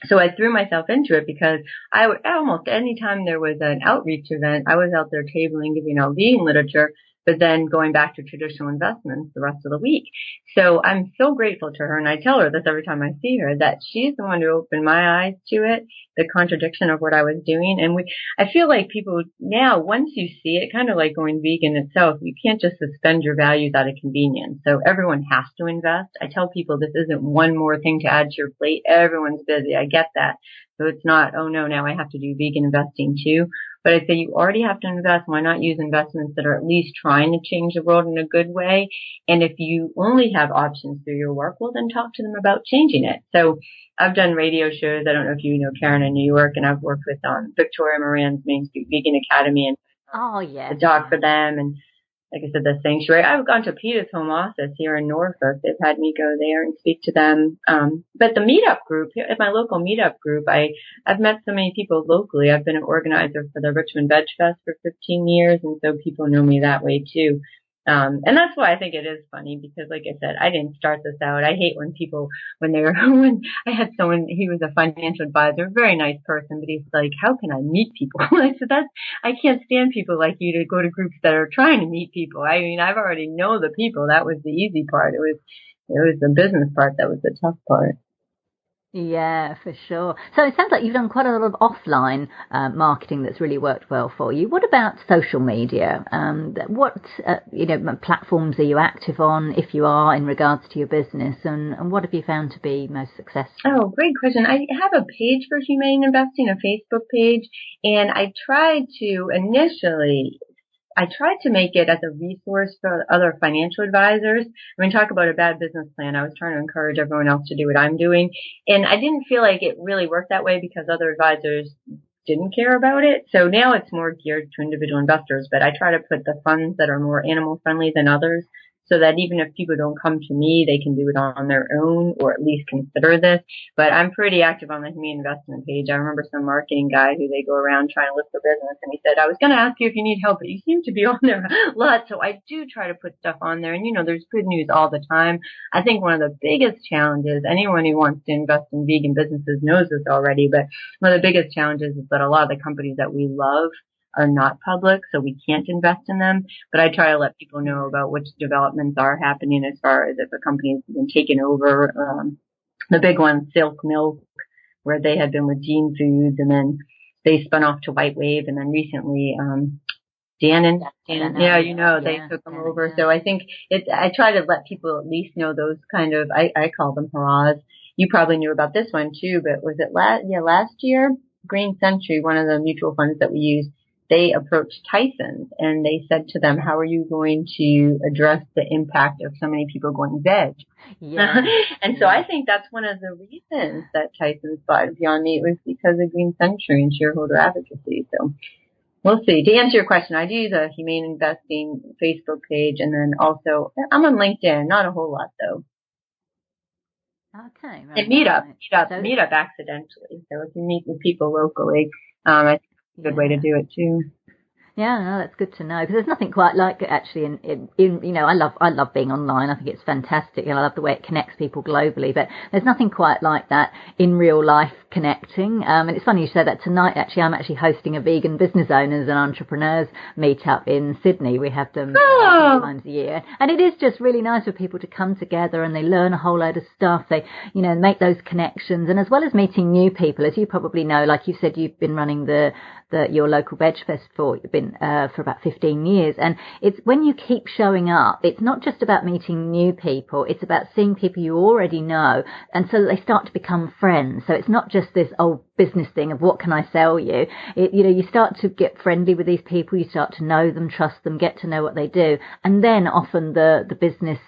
So I threw myself into it because almost any time there was an outreach event, I was out there tabling, giving out vegan literature, but then going back to traditional investments the rest of the week. So I'm so grateful to her, and I tell her this every time I see her, that she's the one who opened my eyes to it, the contradiction of what I was doing. And I feel like people now, once you see it, kind of like going vegan itself, you can't just suspend your values out of convenience. So everyone has to invest. I tell people this isn't one more thing to add to your plate. Everyone's busy. I get that. So it's not, oh no, now I have to do vegan investing too. But I'd say you already have to invest. Why not use investments that are at least trying to change the world in a good way? And if you only have options through your work, well, then talk to them about changing it. So I've done radio shows. I don't know if you know Karen in New York, and I've worked with Victoria Moran's Main Street Vegan Academy and the dog for them. And like I said, the sanctuary. I've gone to PETA's home office here in Norfolk. They've had me go there and speak to them. But the meetup group, at my local meetup group, I've met so many people locally. I've been an organizer for the Richmond Veg Fest for 15 years, and so people know me that way too. And that's why I think it is funny, because like I said, I didn't start this out. I hate when when I had someone, he was a financial advisor, very nice person, but he's like, how can I meet people? I said, I can't stand people like you to go to groups that are trying to meet people. I mean, I've already know the people. That was the easy part. It was the business part that was the tough part. Yeah, for sure. So it sounds like you've done quite a lot of offline marketing that's really worked well for you. What about social media? What platforms are you active on, if you are, in regards to your business, and what have you found to be most successful? Oh, great question. I have a page for Humane Investing, a Facebook page, and I tried to make it as a resource for other financial advisors. Talk about a bad business plan. I was trying to encourage everyone else to do what I'm doing. And I didn't feel like it really worked that way because other advisors didn't care about it. So now it's more geared to individual investors, but I try to put the funds that are more animal friendly than others, so that even if people don't come to me, they can do it on their own, or at least consider this. But I'm pretty active on the Humane Investment page. I remember some marketing guy who they go around trying to lift their business, and he said, I was going to ask you if you need help, but you seem to be on there a lot. So I do try to put stuff on there. And, there's good news all the time. I think one of the biggest challenges, anyone who wants to invest in vegan businesses knows this already, but one of the biggest challenges is that a lot of the companies that we love are not public, so we can't invest in them. But I try to let people know about which developments are happening as far as if a company's been taken over. The big one, Silk Milk, where they had been with Gene Foods, and then they spun off to White Wave, and then recently Dannon, they took them over. Yeah. So I think I try to let people at least know those kind of, I call them hurrahs. You probably knew about this one too, but was it last year? Green Century, one of the mutual funds that we use, they approached Tyson's and they said to them, how are you going to address the impact of so many people going veg? Yeah. And so I think that's one of the reasons that Tyson's bought Beyond Meat was because of Green Century and shareholder advocacy. So We'll see. To answer your question, I do use a Humane Investing Facebook page, and then also I'm on LinkedIn. Not a whole lot though. Okay, right. And meetup accidentally. So if you meet with people locally, I think it's a good way to do it too. Yeah, no, that's good to know, because there's nothing quite like it actually in I love being online. I think it's fantastic, and I love the way it connects people globally, but there's nothing quite like that in real life connecting. And it's funny you said that. Tonight actually I'm actually hosting a vegan business owners and entrepreneurs meetup in Sydney. We have them a few times a year, and it is just really nice for people to come together and they learn a whole load of stuff. They make those connections, and as well as meeting new people, as you probably know, like you said, you've been running your local veg festival. You've been for about 15 years, and it's when you keep showing up, it's not just about meeting new people, it's about seeing people you already know, and so they start to become friends. So it's not just this old business thing of what can I sell you. You start to get friendly with these people, you start to know them, trust them, get to know what they do, and then often the business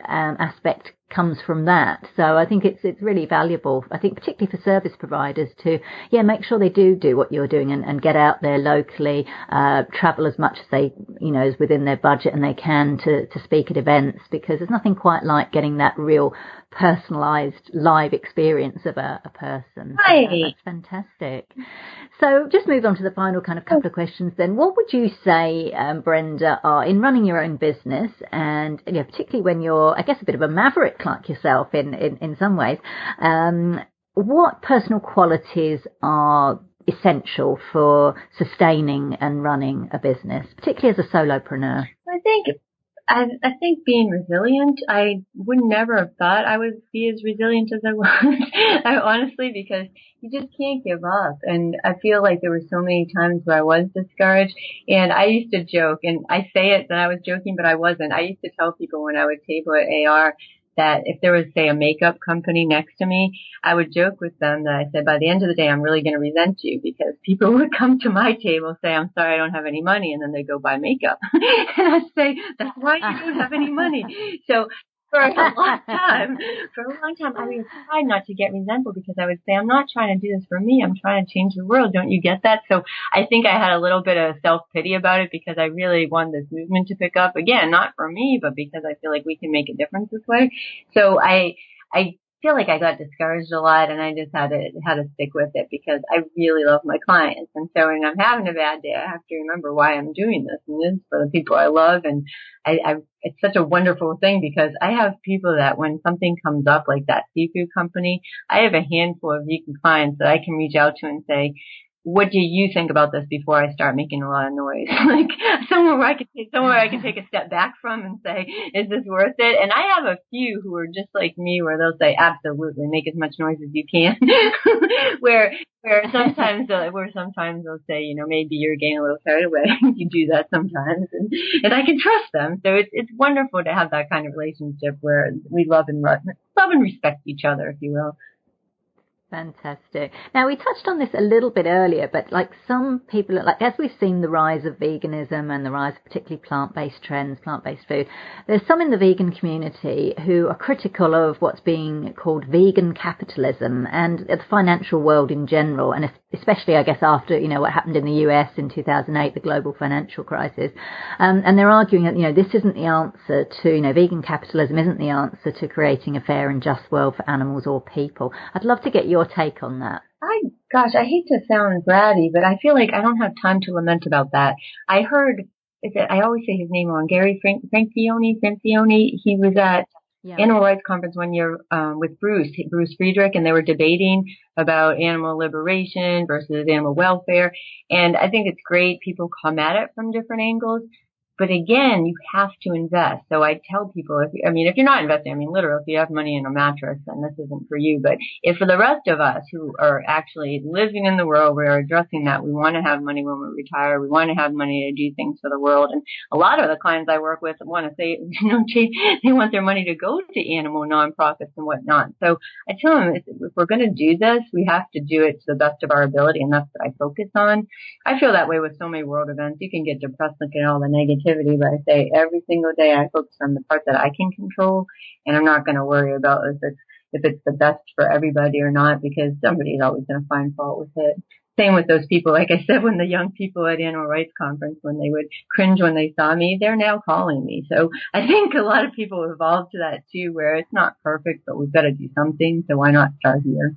aspect comes from that. So I think it's really valuable, I think, particularly for service providers to make sure they do what you're doing and get out there locally, travel as much as they is within their budget and they can to speak at events, because there's nothing quite like getting that real personalized live experience of a person. Right. So that's fantastic. So just move on to the final kind of couple of questions then. What would you say, Brenda, are in running your own business, and particularly when you're, I guess, a bit of a maverick like yourself in some ways, what personal qualities are essential for sustaining and running a business, particularly as a solopreneur? I think being resilient, I would never have thought I would be as resilient as I was. I honestly, because you just can't give up. And I feel like there were so many times where I was discouraged, and I used to joke, and I say it that I was joking, but I wasn't. I used to tell people when I would table at AR that if there was, say, a makeup company next to me, I would joke with them that I said, by the end of the day, I'm really going to resent you, because people would come to my table, say, I'm sorry, I don't have any money, and then they go buy makeup. And I'd say, that's why you don't have any money. So for a long time, I would try not to get resentful, because I would say, I'm not trying to do this for me. I'm trying to change the world. Don't you get that? So I think I had a little bit of self-pity about it, because I really want this movement to pick up. Again, not for me, but because I feel like we can make a difference this way. So I feel like I got discouraged a lot, and I just had to stick with it, because I really love my clients. And so when I'm having a bad day, I have to remember why I'm doing this, and this is for the people I love. And it's such a wonderful thing, because I have people that when something comes up, like that seafood company, I have a handful of vegan clients that I can reach out to and say, what do you think about this before I start making a lot of noise? Like somewhere I can take a step back from and say, is this worth it? And I have a few who are just like me, where they'll say, absolutely, make as much noise as you can. where sometimes they'll say, maybe you're getting a little carried away. You do that sometimes, and I can trust them. So it's wonderful to have that kind of relationship where we love and respect each other, if you will. Fantastic. Now, we touched on this a little bit earlier, but like some people, like as we've seen the rise of veganism and the rise of particularly plant-based trends, plant-based food, there's some in the vegan community who are critical of what's being called vegan capitalism and the financial world in general, and especially, I guess, after, what happened in the US in 2008, the global financial crisis. And they're arguing that, this isn't the answer to, vegan capitalism isn't the answer to creating a fair and just world for animals or people. I'd love to get your take on that. I hate to sound bratty, but I feel like I don't have time to lament about that. I always say his name wrong, Gary Francione. He was at Animal Rights Conference one year with Bruce Friedrich, and they were debating about animal liberation versus animal welfare. And I think it's great people come at it from different angles. But again, you have to invest. So I tell people, if you're not investing, literally, if you have money in a mattress, then this isn't for you. But if for the rest of us who are actually living in the world, we're addressing that, we want to have money when we retire, we want to have money to do things for the world. And a lot of the clients I work with want to say, they want their money to go to animal nonprofits and whatnot. So I tell them, if we're going to do this, we have to do it to the best of our ability, and that's what I focus on. I feel that way with so many world events. You can get depressed looking at all the negativity, but I say every single day I focus on the part that I can control, and I'm not going to worry about if it's the best for everybody or not, because somebody's always going to find fault with it. same with those people. Like I said, when the young people at Animal Rights Conference, when they would cringe when they saw me, they're now calling me. So I think a lot of people evolved to that too, where it's not perfect, but we've got to do something. So why not start here?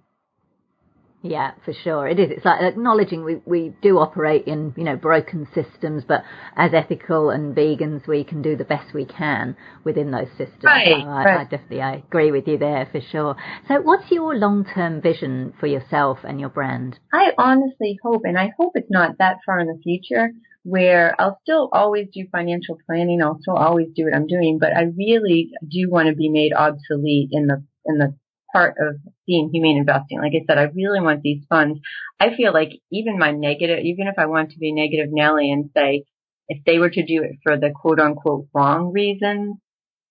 Yeah, for sure. It is. It's like acknowledging we do operate in, broken systems, but as ethical and vegans, we can do the best we can within those systems. Right, So right. I agree with you there for sure. So what's your long-term vision for yourself and your brand? I honestly hope, and I hope it's not that far in the future, where I'll still always do financial planning. I'll still always do what I'm doing, but I really do want to be made obsolete in the part of being humane investing. Like I said, I really want these funds. I feel like even if I want to be negative Nelly and say, if they were to do it for the quote unquote wrong reasons,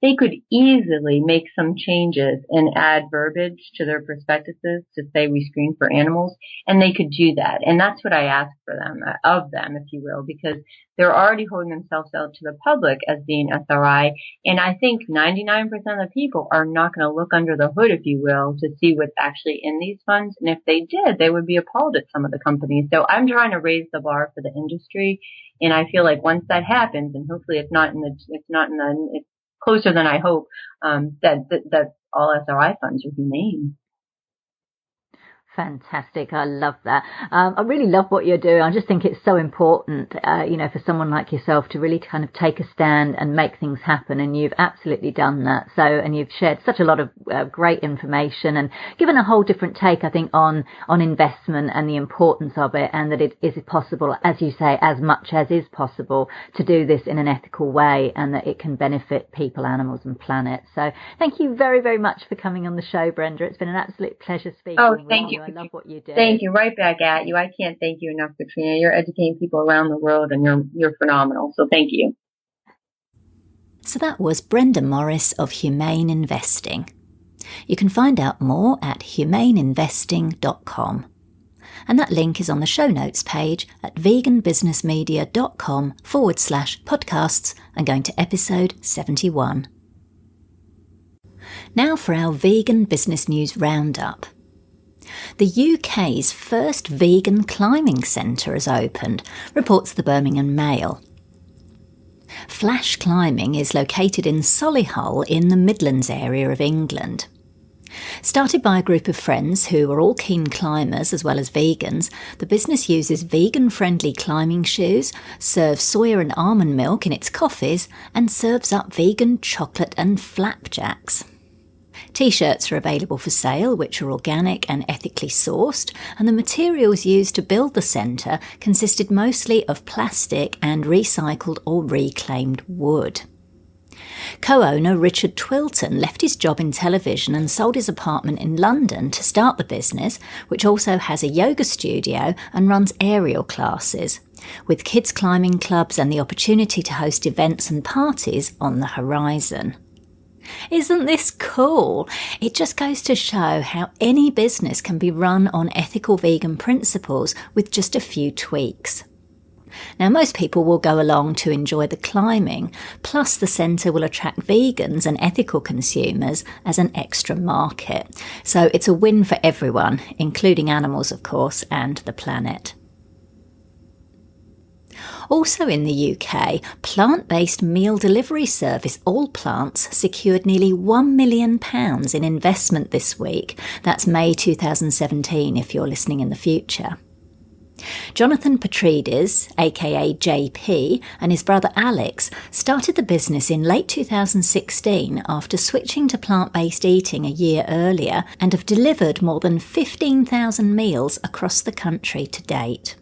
they could easily make some changes and add verbiage to their prospectuses to say we screen for animals, and they could do that. And that's what I ask for them, of them, if you will, because they're already holding themselves out to the public as being SRI. And I think 99% of the people are not going to look under the hood, if you will, to see what's actually in these funds. And if they did, they would be appalled at some of the companies. So I'm trying to raise the bar for the industry. And I feel like once that happens, and hopefully it's closer than I hope, that all SRI funds are humane. Fantastic. I love that. I really love what you're doing. I just think it's so important, for someone like yourself to really kind of take a stand and make things happen. And you've absolutely done that. And you've shared such a lot of great information and given a whole different take, I think, on investment and the importance of it, and that it is possible, as you say, as much as is possible, to do this in an ethical way, and that it can benefit people, animals and planet. So thank you very, very much for coming on the show, Brenda. It's been an absolute pleasure speaking with you. Thank you. I love what you do. Thank you. Right back at you. I can't thank you enough, Katrina. You're educating people around the world, and you're phenomenal. So thank you. So that was Brenda Morris of Humane Investing. You can find out more at humaneinvesting.com. And that link is on the show notes page at veganbusinessmedia.com/podcasts and going to episode 71. Now for our Vegan Business News Roundup. The UK's first vegan climbing centre has opened, reports the Birmingham Mail. Flash Climbing is located in Solihull in the Midlands area of England. Started by a group of friends who are all keen climbers as well as vegans, the business uses vegan-friendly climbing shoes, serves soya and almond milk in its coffees, and serves up vegan chocolate and flapjacks. T-shirts are available for sale, which are organic and ethically sourced, and the materials used to build the centre consisted mostly of plastic and recycled or reclaimed wood. Co-owner Richard Twilton left his job in television and sold his apartment in London to start the business, which also has a yoga studio and runs aerial classes, with kids climbing clubs and the opportunity to host events and parties on the horizon. Isn't this cool? It just goes to show how any business can be run on ethical vegan principles with just a few tweaks. Now, most people will go along to enjoy the climbing, plus the centre will attract vegans and ethical consumers as an extra market. So it's a win for everyone, including animals, of course, and the planet. Also in the UK, plant-based meal delivery service All Plants secured nearly £1 million in investment this week. That's May 2017 if you're listening in the future. Jonathan Petrides, aka JP, and his brother Alex started the business in late 2016 after switching to plant-based eating a year earlier, and have delivered more than 15,000 meals across the country to date.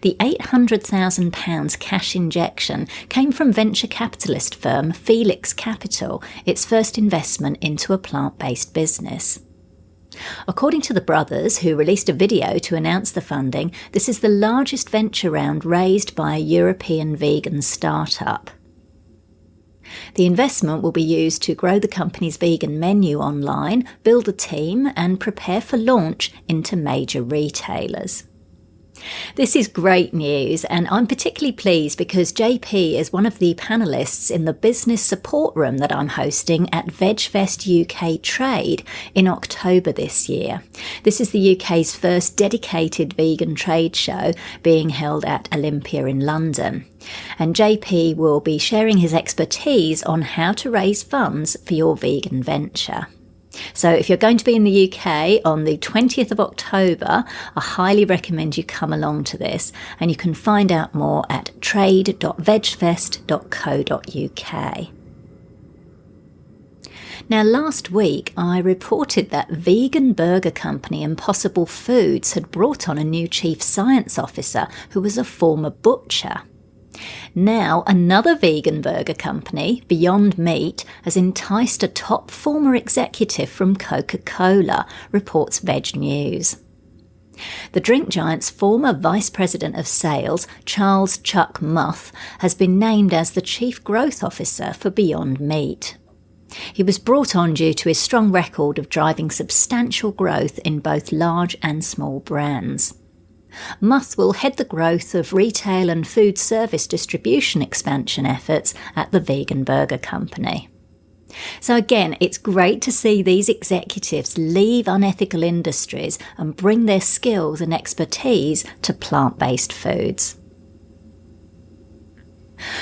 The £800,000 cash injection came from venture capitalist firm Felix Capital, its first investment into a plant-based business. According to the brothers, who released a video to announce the funding, this is the largest venture round raised by a European vegan startup. The investment will be used to grow the company's vegan menu online, build a team, and prepare for launch into major retailers. This is great news, and I'm particularly pleased because JP is one of the panellists in the business support room that I'm hosting at VegFest UK Trade in October this year. This is the UK's first dedicated vegan trade show, being held at Olympia in London. And JP will be sharing his expertise on how to raise funds for your vegan venture. So if you're going to be in the UK on the 20th of October, I highly recommend you come along to this, and you can find out more at trade.vegfest.co.uk. Now, last week I reported that vegan burger company Impossible Foods had brought on a new chief science officer who was a former butcher. Now, another vegan burger company, Beyond Meat, has enticed a top former executive from Coca-Cola, reports Veg News. The drink giant's former Vice President of Sales, Charles Chuck Muth, has been named as the Chief Growth Officer for Beyond Meat. He was brought on due to his strong record of driving substantial growth in both large and small brands. Muth will head the growth of retail and food service distribution expansion efforts at the vegan burger company. So again, it's great to see these executives leave unethical industries and bring their skills and expertise to plant-based foods.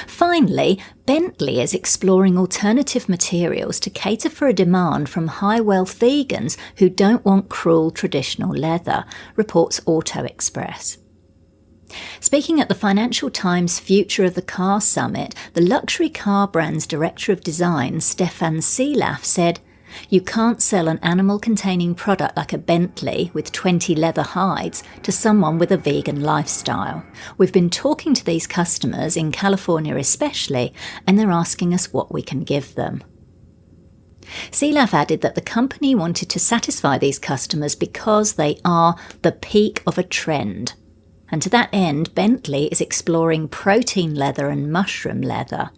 Finally, Bentley is exploring alternative materials to cater for a demand from high-wealth vegans who don't want cruel traditional leather, reports Auto Express. Speaking at the Financial Times Future of the Car Summit, the luxury car brand's Director of Design, Stefan Seelaf, said, "You can't sell an animal-containing product like a Bentley with 20 leather hides to someone with a vegan lifestyle. We've been talking to these customers, in California especially, and they're asking us what we can give them." Seelaf added that the company wanted to satisfy these customers because they are the peak of a trend. And to that end, Bentley is exploring protein leather and mushroom leather.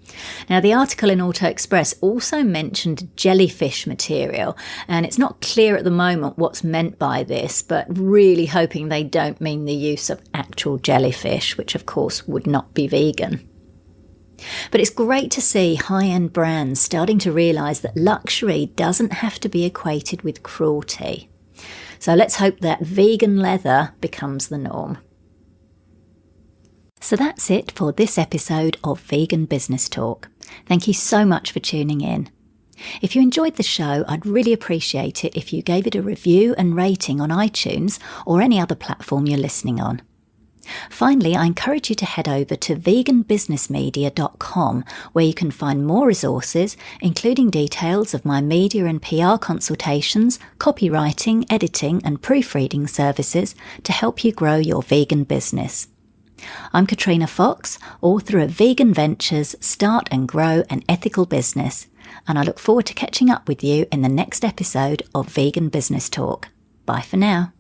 Now, the article in Auto Express also mentioned jellyfish material, and it's not clear at the moment what's meant by this, but really hoping they don't mean the use of actual jellyfish, which of course would not be vegan. But it's great to see high-end brands starting to realise that luxury doesn't have to be equated with cruelty. So let's hope that vegan leather becomes the norm. So that's it for this episode of Vegan Business Talk. Thank you so much for tuning in. If you enjoyed the show, I'd really appreciate it if you gave it a review and rating on iTunes or any other platform you're listening on. Finally, I encourage you to head over to veganbusinessmedia.com, where you can find more resources, including details of my media and PR consultations, copywriting, editing and proofreading services to help you grow your vegan business. I'm Katrina Fox, author of Vegan Ventures, Start and Grow an Ethical Business, and I look forward to catching up with you in the next episode of Vegan Business Talk. Bye for now.